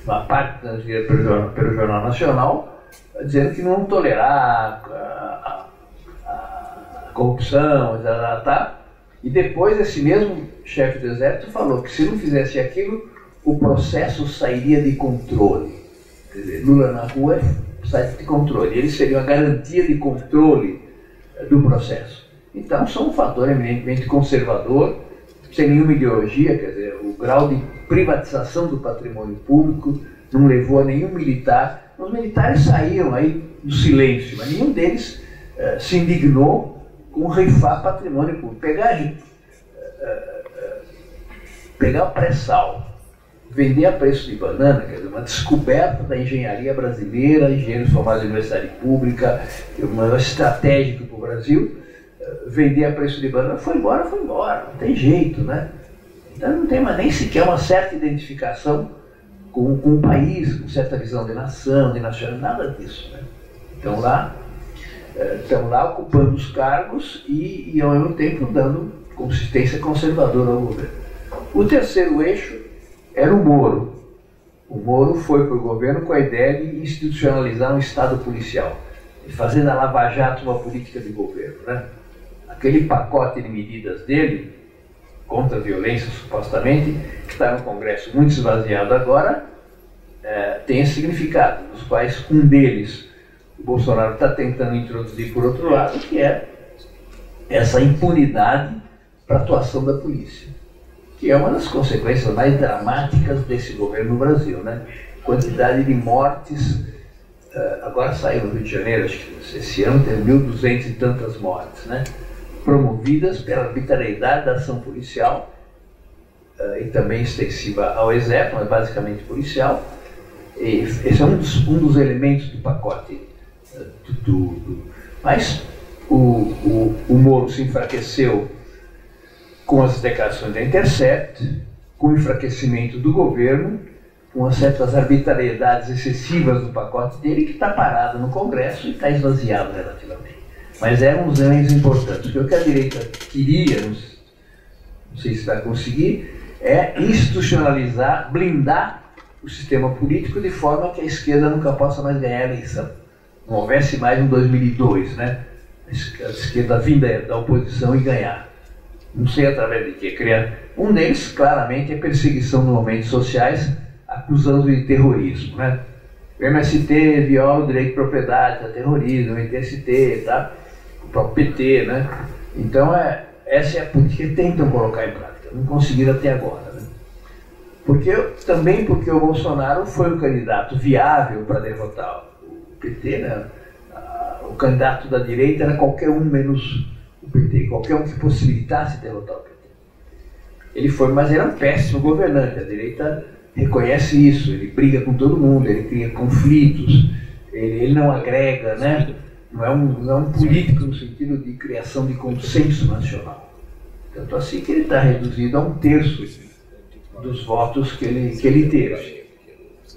uma parte transmitida pelo Jornal Nacional, dizendo que não tolerar a corrupção, e depois esse mesmo chefe do Exército falou que se não fizesse aquilo, o processo sairia de controle. Quer dizer, Lula na rua sai de controle. Eles seriam a garantia de controle do processo. Então, são um fator eminentemente conservador, sem nenhuma ideologia, quer dizer, o grau de privatização do patrimônio público não levou a nenhum militar. Os militares saíram aí do silêncio, mas nenhum deles se indignou com rifar patrimônio público. Pegar o pré-sal, vender a preço de banana, quer dizer, uma descoberta da engenharia brasileira, engenheiros formados em universidade pública, uma estratégica para o Brasil, vender a preço de banana, foi embora, não tem jeito, né? Então não tem mais nem sequer uma certa identificação com o país, com certa visão de nação, de nacionalidade, nada disso, né? Então estão lá ocupando os cargos e ao mesmo tempo dando consistência conservadora ao governo. O terceiro eixo era o Moro. O Moro foi para o governo com a ideia de institucionalizar um Estado policial, de fazer da Lava Jato uma política de governo, né? Aquele pacote de medidas dele, contra a violência supostamente, que está no Congresso muito esvaziado agora, tem esse significado, dos quais um deles o Bolsonaro está tentando introduzir por outro lado, que é essa impunidade para a atuação da polícia, que é uma das consequências mais dramáticas desse governo no Brasil, né? Quantidade de mortes, agora saiu no Rio de Janeiro, acho que esse ano teve 1.200 e tantas mortes, né? Promovidas pela arbitrariedade da ação policial, e também extensiva ao Exército, mas basicamente policial. E esse é um dos elementos do pacote. Mas o Moro se enfraqueceu com as declarações da Intercept, com o enfraquecimento do governo, com as certas arbitrariedades excessivas do pacote dele, que está parado no Congresso e está esvaziado relativamente. Mas eram uns elementos importantes. Porque o que a direita queria, não sei se vai conseguir, é institucionalizar, blindar o sistema político de forma que a esquerda nunca possa mais ganhar a eleição. Não houvesse mais um 2002, né? A esquerda vinda da oposição e ganhar. Não sei através de quê. Um deles, claramente, é perseguição normalmente sociais, acusando de terrorismo, né? O MST viola o direito de propriedade, é terrorismo, o MTST, tá? O próprio PT, né? Então, essa é a política que tentam colocar em prática. Não conseguiram até agora, né? Também porque o Bolsonaro foi um candidato viável para derrotar o PT, né? O candidato da direita era qualquer um menos o PT, qualquer um que possibilitasse derrotar o PT. Ele foi, mas era um péssimo governante, a direita reconhece isso, ele briga com todo mundo, ele cria conflitos, ele não agrega, né? Não é um político no sentido de criação de consenso nacional. Tanto assim que ele está reduzido a 1/3 dos votos que ele teve.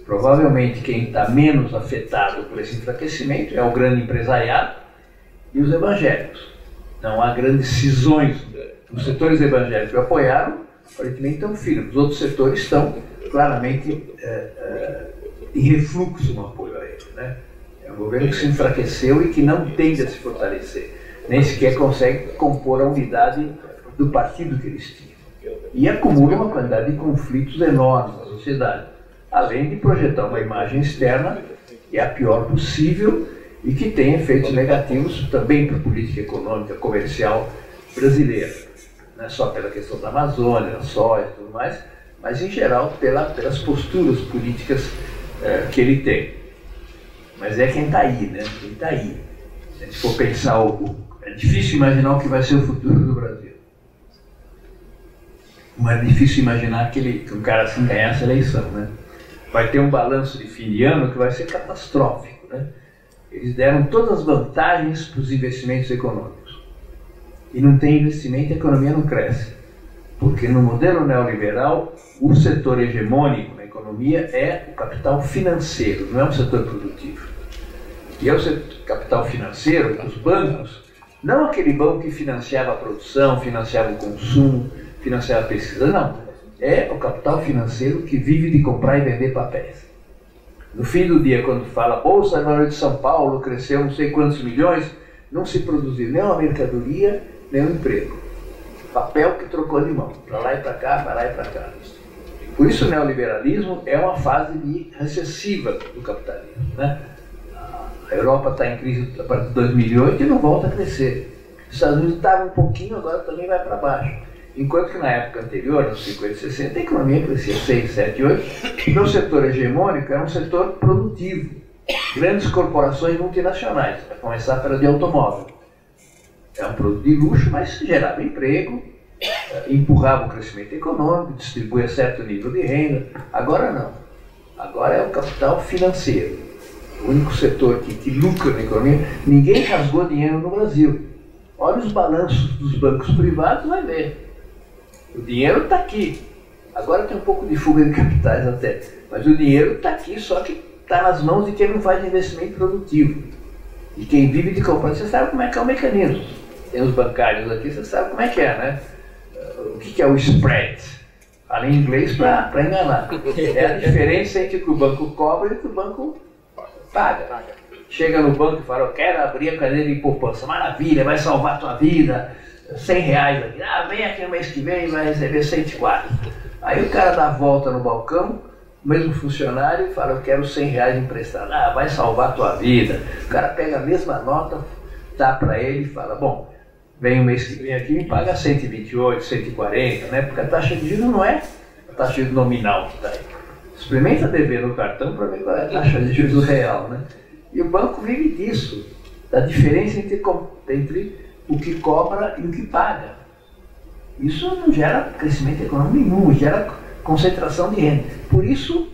Provavelmente quem está menos afetado por esse enfraquecimento é o grande empresariado e os evangélicos. Não há grandes cisões. Os setores evangélicos que apoiaram, aparentemente estão firmes. Os outros setores estão claramente em refluxo no apoio a ele, né? É um governo que se enfraqueceu e que não tende a se fortalecer, nem sequer consegue compor a unidade do partido que eles tinham. E acumula uma quantidade de conflitos enormes na sociedade. além de projetar uma imagem externa que é a pior possível e que tem efeitos negativos também para a política econômica, comercial brasileira. Não é só pela questão da Amazônia, da soja e tudo mais, mas em geral pelas posturas políticas que ele tem. Mas é quem está aí, né? Quem está aí. Se a gente for pensar, é difícil imaginar o que vai ser o futuro do Brasil. Mas é difícil imaginar que um cara assim ganhar essa eleição, né? Vai ter um balanço de fim de ano que vai ser catastrófico, né? Eles deram todas as vantagens para os investimentos econômicos. E não tem investimento, a economia não cresce. Porque no modelo neoliberal, o setor hegemônico na economia é o capital financeiro, não é um setor produtivo. E é o setor, capital financeiro, os bancos, não aquele banco que financiava a produção, financiava o consumo, financiava a pesquisa, não. É o capital financeiro que vive de comprar e vender papéis. No fim do dia, quando fala Bolsa de Valores de São Paulo cresceu não sei quantos milhões, não se produziu nem uma mercadoria, nem um emprego. Papel que trocou de mão, para lá e para cá, para lá e para cá. Por isso o neoliberalismo é uma fase recessiva do capitalismo, né? A Europa está em crise a partir de 2008 e não volta a crescer. Os Estados Unidos estavam um pouquinho, agora também vai para baixo. Enquanto que na época anterior, nos 50 e 60, a economia crescia 6, 7, 8, e o setor hegemônico era um setor produtivo. Grandes corporações multinacionais, a começar pela de automóvel. É um produto de luxo, mas gerava emprego, empurrava o crescimento econômico, distribuía certo nível de renda. Agora não. Agora é o capital financeiro. O único setor que lucra na economia. Ninguém rasgou dinheiro no Brasil. Olha os balanços dos bancos privados, vai ver. O dinheiro está aqui. Agora tem um pouco de fuga de capitais até. Mas o dinheiro está aqui, só que está nas mãos de quem não faz investimento produtivo. E quem vive de comprar, você sabe como é que é o mecanismo. Tem os bancários aqui, você sabe como é que é, né? O que é o spread? Fala em inglês para enganar. É a diferença entre o que o banco cobra e o que o banco paga. Chega no banco e fala, eu quero abrir a cadeira de poupança. Maravilha, vai salvar a tua vida. R$100 aqui. Ah, vem aqui no mês que vem e vai receber 104. Aí o cara dá a volta no balcão, o mesmo funcionário, e fala, eu quero R$100 emprestado. Ah, vai salvar a tua vida. O cara pega a mesma nota, dá para ele e fala, bom, vem o mês que vem aqui e me paga 128, 140, né? Porque a taxa de juros não é a taxa de juros nominal que está aí. Experimenta dever no cartão para ver qual é a taxa de juros real, né? E o banco vive disso, da diferença entre o que cobra e o que paga. Isso não gera crescimento econômico nenhum, gera concentração de renda. Por isso,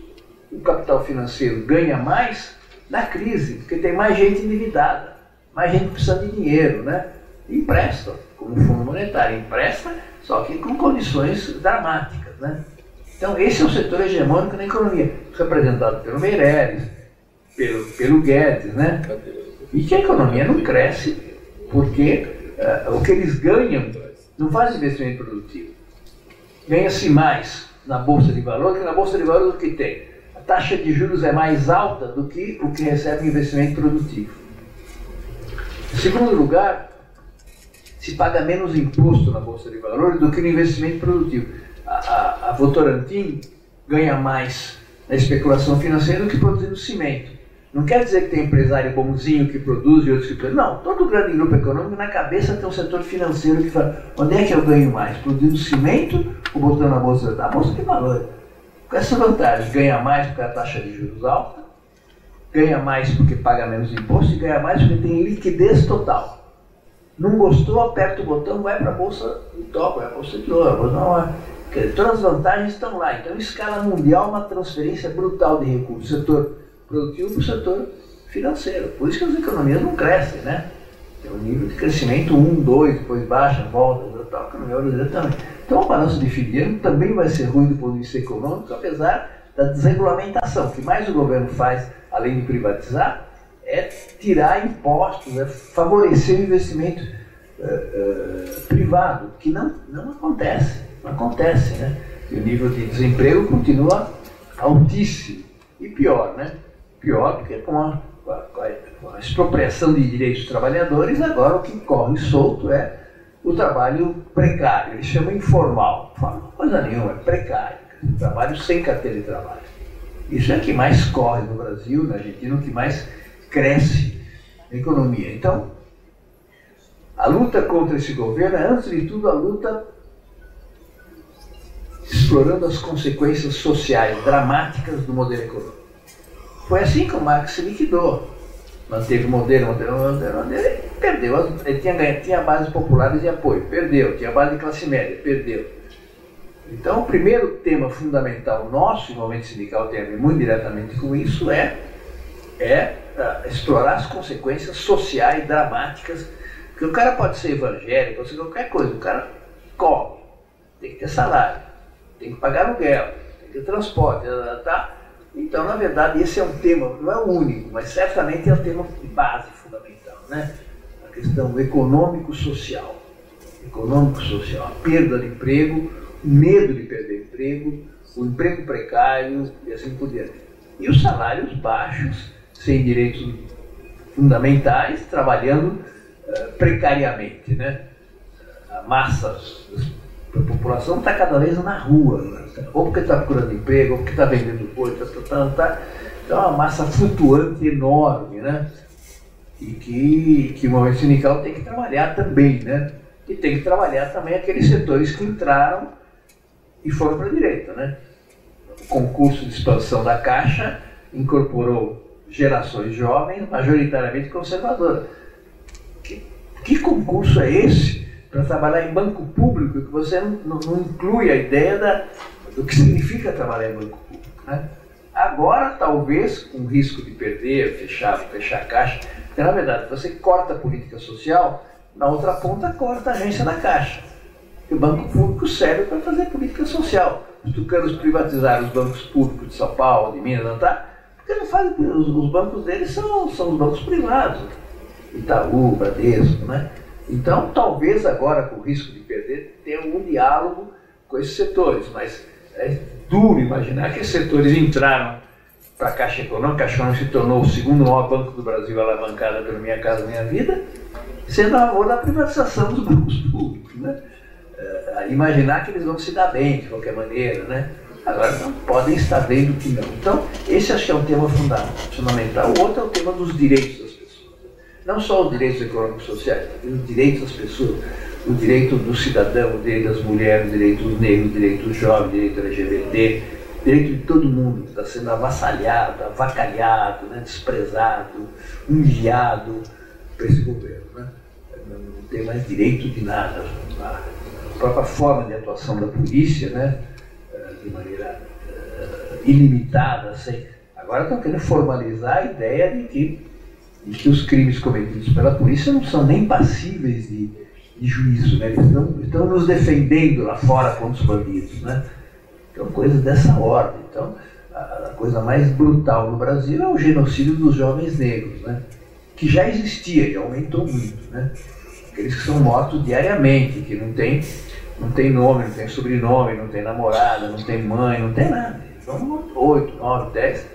o capital financeiro ganha mais na crise, porque tem mais gente endividada, mais gente precisando de dinheiro, né? Empresta, como o Fundo Monetário empresta, só que com condições dramáticas, né? Então, esse é o setor hegemônico na economia, representado pelo Meirelles, pelo Guedes, né? E que a economia não cresce, porque o que eles ganham não faz investimento produtivo. Ganha-se mais na Bolsa de Valores, que na Bolsa de Valores o que tem? A taxa de juros é mais alta do que o que recebe em investimento produtivo. Em segundo lugar, se paga menos imposto na Bolsa de Valores do que no investimento produtivo. A Votorantim ganha mais na especulação financeira do que produzindo cimento. Não quer dizer que tem empresário bonzinho que produz e outros que produzem. Não, todo grande grupo econômico na cabeça tem um setor financeiro que fala, onde é que eu ganho mais? Produzindo cimento ou botando na Bolsa de Valores? Com essa vantagem, ganha mais porque a taxa de juros alta, ganha mais porque paga menos imposto e ganha mais porque tem liquidez total. Não gostou, aperta o botão, vai para a Bolsa de Tóquio, vai para a Bolsa de Ouro. Todas as vantagens estão lá. Então, em escala mundial, uma transferência brutal de recursos. Setor produtivo para o setor financeiro. Por isso que as economias não crescem, né? Tem um nível de crescimento 1, 2, depois baixa, volta, tal, a economia brasileira também. Então o balanço de fim de ano também vai ser ruim do ponto de vista econômico, apesar da desregulamentação. O que mais o governo faz, além de privatizar, é tirar impostos, é favorecer o investimento privado, que não acontece. Não acontece, né? E o nível de desemprego continua altíssimo. E pior, né? Pior porque com a expropriação de direitos dos trabalhadores, agora o que corre solto é o trabalho precário. Eles chamam informal. Não fala coisa nenhuma, é precário. Trabalho sem carteira de trabalho. Isso é o que mais corre no Brasil, na Argentina, o que mais cresce na economia. Então, a luta contra esse governo é, antes de tudo, a luta explorando as consequências sociais dramáticas do modelo econômico. Foi assim que o Marx se liquidou. Manteve o modelo, e perdeu. Ele tinha bases populares de apoio, perdeu. Tinha base de classe média, perdeu. Então, o primeiro tema fundamental nosso, o movimento sindical tem a ver muito diretamente com isso, é explorar as consequências sociais dramáticas. Porque o cara pode ser evangélico, pode ser qualquer coisa, o cara come, tem que ter salário, tem que pagar aluguel, tem que ter transporte, tá? Então, na verdade, esse é um tema, não é o único, mas certamente é um tema de base fundamental, né? A questão econômico-social. Econômico-social, a perda de emprego, o medo de perder emprego, o emprego precário e assim por diante. E os salários baixos, sem direitos fundamentais, trabalhando precariamente, né? A massa da população está cada vez na rua, né? Ou porque está procurando emprego, ou porque está vendendo coisa, então é uma massa flutuante enorme, né? E que o movimento sindical tem que trabalhar também, né? E tem que trabalhar também aqueles setores que entraram e foram para a direita, né? O concurso de expansão da Caixa incorporou gerações jovens, majoritariamente conservadoras. Que concurso é esse para trabalhar em banco público que você não inclui a ideia do que significa trabalhar em banco público, né? Agora, talvez, com risco de perder, fechar a Caixa, porque, na verdade, você corta a política social, na outra ponta corta a agência da Caixa. O banco público serve para fazer política social. Os tucanos privatizaram os bancos públicos de São Paulo, de Minas, não tá? Porque não fazem, os bancos deles são os bancos privados. Itaú, Bradesco, né? Então, talvez agora, com o risco de perder, tenha algum diálogo com esses setores, mas é duro imaginar que esses setores entraram para a Caixa Econômica, a Caixa Econômica se tornou o segundo maior banco do Brasil, alavancada pelo Minha Casa Minha Vida, sendo a favor da privatização dos bancos públicos, né? Imaginar que eles vão se dar bem, de qualquer maneira, né? Agora não podem estar vendo que não. Então, esse acho que é um tema fundamental. O outro é o tema dos direitos das pessoas. Não só os direitos econômicos e sociais, mas os direitos das pessoas, o direito do cidadão, o direito das mulheres, o direito dos negros, o direito dos jovens, o direito LGBT, o direito de todo mundo que está sendo avassalhado, avacalhado, né, desprezado, humilhado por esse governo, né? Não tem mais direito de nada. A própria forma de atuação da polícia, né, de maneira ilimitada, assim. Agora estão querendo formalizar a ideia de que os crimes cometidos pela polícia não são nem passíveis de juízo, né? Eles estão nos defendendo lá fora contra os bandidos, né? Então, coisas dessa ordem. Então, a coisa mais brutal no Brasil é o genocídio dos jovens negros, né? Que já existia e aumentou muito, né? Aqueles que são mortos diariamente, que não tem nome, não tem sobrenome, não tem namorada, não tem mãe, não tem nada. São 8, 9, 10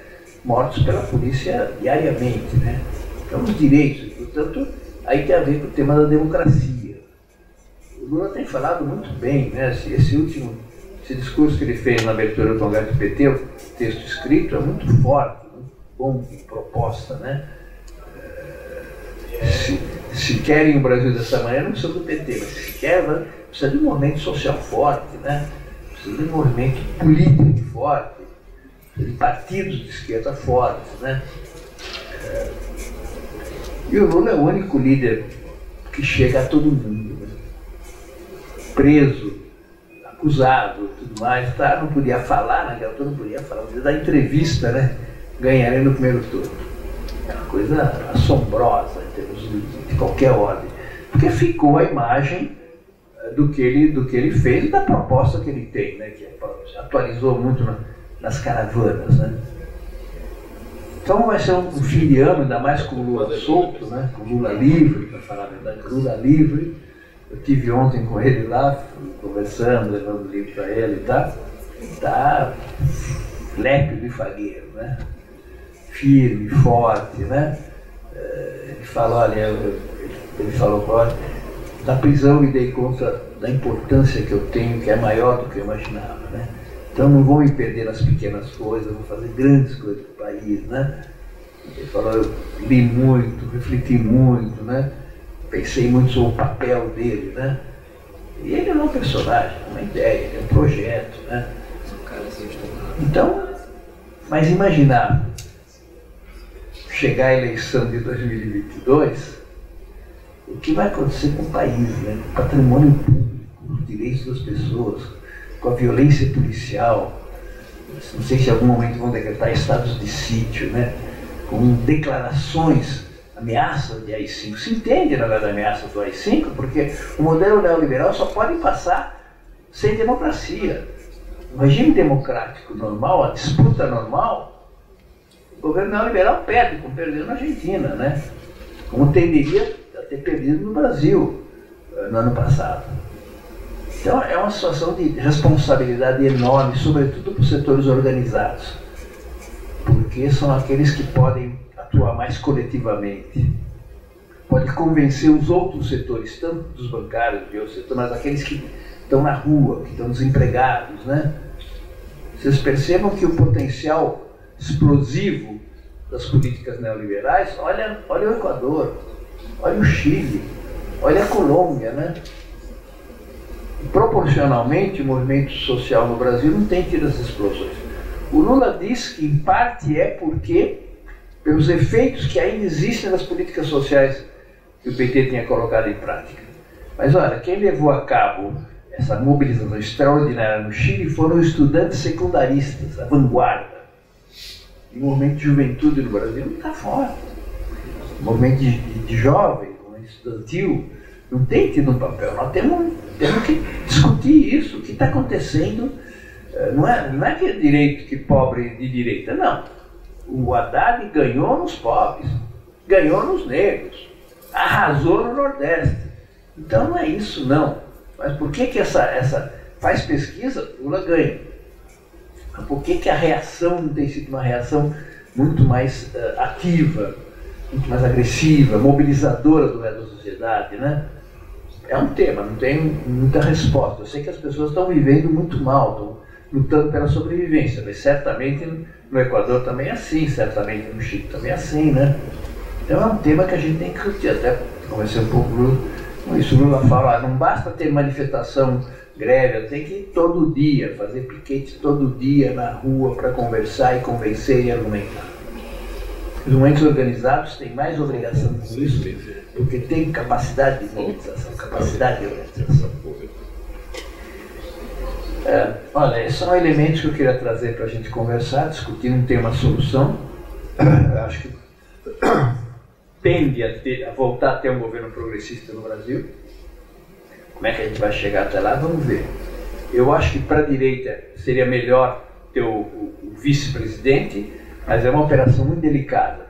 mortos pela polícia diariamente, né? Então, os direitos, portanto, aí tem a ver com o tema da democracia. O Lula tem falado muito bem, né? Esse discurso que ele fez na abertura do Congresso do PT, o texto escrito, é muito forte, muito bom de proposta, né? Se querem o Brasil dessa maneira, não precisa do PT, mas se quer, precisa de um movimento social forte, né? Precisa de um movimento político forte, de partidos de esquerda fortes, né? E o Lula é o único líder que chega a todo mundo, né? Preso, acusado, tudo mais, tá? Não podia falar, naquela altura não podia falar, não podia dar entrevista, né? Ganharia no primeiro turno. É uma coisa assombrosa em termos de qualquer ordem, porque ficou a imagem do que ele fez e da proposta que ele tem, né? Que atualizou muito nas caravanas, né? Então vai ser um fim de ano, ainda mais com o Lula solto, né? Com o Lula livre, para falar a verdade, com o Lula livre. Eu estive ontem com ele lá, conversando, levando o livro para ele, tá lépido e fagueiro, né? Firme, forte, né? Ele fala, olha, ele falou, olha, na prisão me dei conta da importância que eu tenho, que é maior do que eu imaginava, né? Então não vou me perder nas pequenas coisas, vou fazer grandes coisas para o país, né? Ele falou, eu li muito, refleti muito, né? Pensei muito sobre o papel dele, né? E ele não é um personagem, é uma ideia, ele é um projeto, né? Então, mas imaginar chegar à eleição de 2022, o que vai acontecer com o país, né? Com o patrimônio público, os direitos das pessoas, com a violência policial, não sei se em algum momento vão decretar estados de sítio, né? Com declarações, ameaças de AI-5. Se entende, na verdade, ameaças do AI-5, porque o modelo neoliberal só pode passar sem democracia. O regime democrático normal, a disputa normal, o governo neoliberal perde, como perdeu na Argentina, né? Como tenderia a ter perdido no Brasil no ano passado. Então é uma situação de responsabilidade enorme, sobretudo para os setores organizados, porque são aqueles que podem atuar mais coletivamente, pode convencer os outros setores, tanto dos bancários de outros setores, mas aqueles que estão na rua, que estão desempregados, né? Vocês percebam que o potencial explosivo das políticas neoliberais, olha o Equador, olha o Chile, olha a Colômbia, né? Proporcionalmente, o movimento social no Brasil não tem tido as explosões. O Lula diz que, em parte, é porque, pelos efeitos que ainda existem nas políticas sociais que o PT tinha colocado em prática. Mas, olha, quem levou a cabo essa mobilização extraordinária no Chile foram os estudantes secundaristas, a vanguarda. O movimento de juventude no Brasil não está fora. O movimento de jovem, o movimento estudantil, não tem tido um papel. Nós temos que discutir isso, o que está acontecendo. Não é que é direito, que pobre de direita, não. O Haddad ganhou nos pobres, ganhou nos negros, arrasou no Nordeste. Então não é isso, não. Mas por que essa faz pesquisa, Lula ganha? Por que a reação não tem sido uma reação muito mais ativa, muito mais agressiva, mobilizadora do resto da sociedade, né? É um tema, não tem muita resposta. Eu sei que as pessoas estão vivendo muito mal, estão lutando pela sobrevivência, mas certamente no Equador também é assim, certamente no Chile também é assim, né? Então é um tema que a gente tem que discutir. Até conversei um pouco com isso. O Lula fala, não basta ter manifestação, greve, eu tenho que ir todo dia, fazer piquete todo dia na rua para conversar e convencer e argumentar. Os movimentos organizados têm mais obrigação com isso, porque tem capacidade de mobilização, capacidade de organização. Olha, esses são elementos que eu queria trazer para a gente conversar, discutir, não tem uma solução. Eu acho que tende a voltar a ter um governo progressista no Brasil. Como é que a gente vai chegar até lá? Vamos ver. Eu acho que para a direita seria melhor ter o vice-presidente, mas é uma operação muito delicada.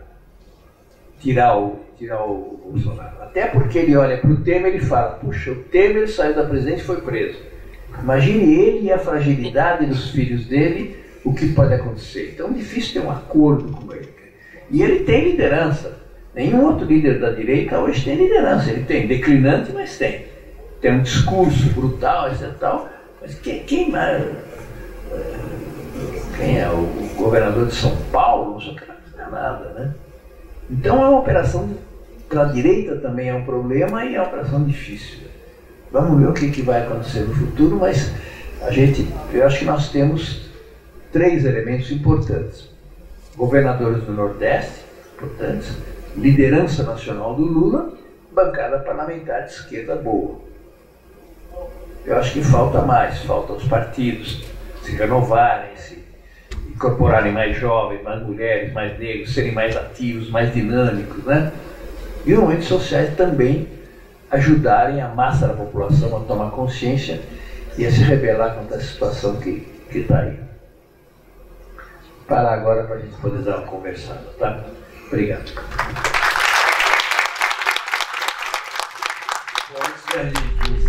Tirar o Bolsonaro. Até porque ele olha para o Temer e fala, puxa, o Temer saiu da presidência e foi preso. Imagine ele e a fragilidade dos filhos dele, o que pode acontecer. Então é difícil ter um acordo com ele. E ele tem liderança. Nenhum outro líder da direita hoje tem liderança. Ele tem declinante, mas tem. Tem um discurso brutal, etc. Tal, mas quem é o governador de São Paulo? Não sei o que, não é nada, né? Então é uma operação, para a direita também é um problema e é uma operação difícil. Vamos ver o que vai acontecer no futuro, mas eu acho que nós temos 3 elementos importantes. Governadores do Nordeste, importantes, liderança nacional do Lula, bancada parlamentar de esquerda boa. Eu acho que falta mais, falta os partidos se renovarem, se incorporarem mais jovens, mais mulheres, mais negros, serem mais ativos, mais dinâmicos, né? E os movimentos sociais também ajudarem a massa da população a tomar consciência e a se rebelar contra a situação que está aí. Parar agora para a gente poder dar uma conversada, tá? Obrigado. Antes de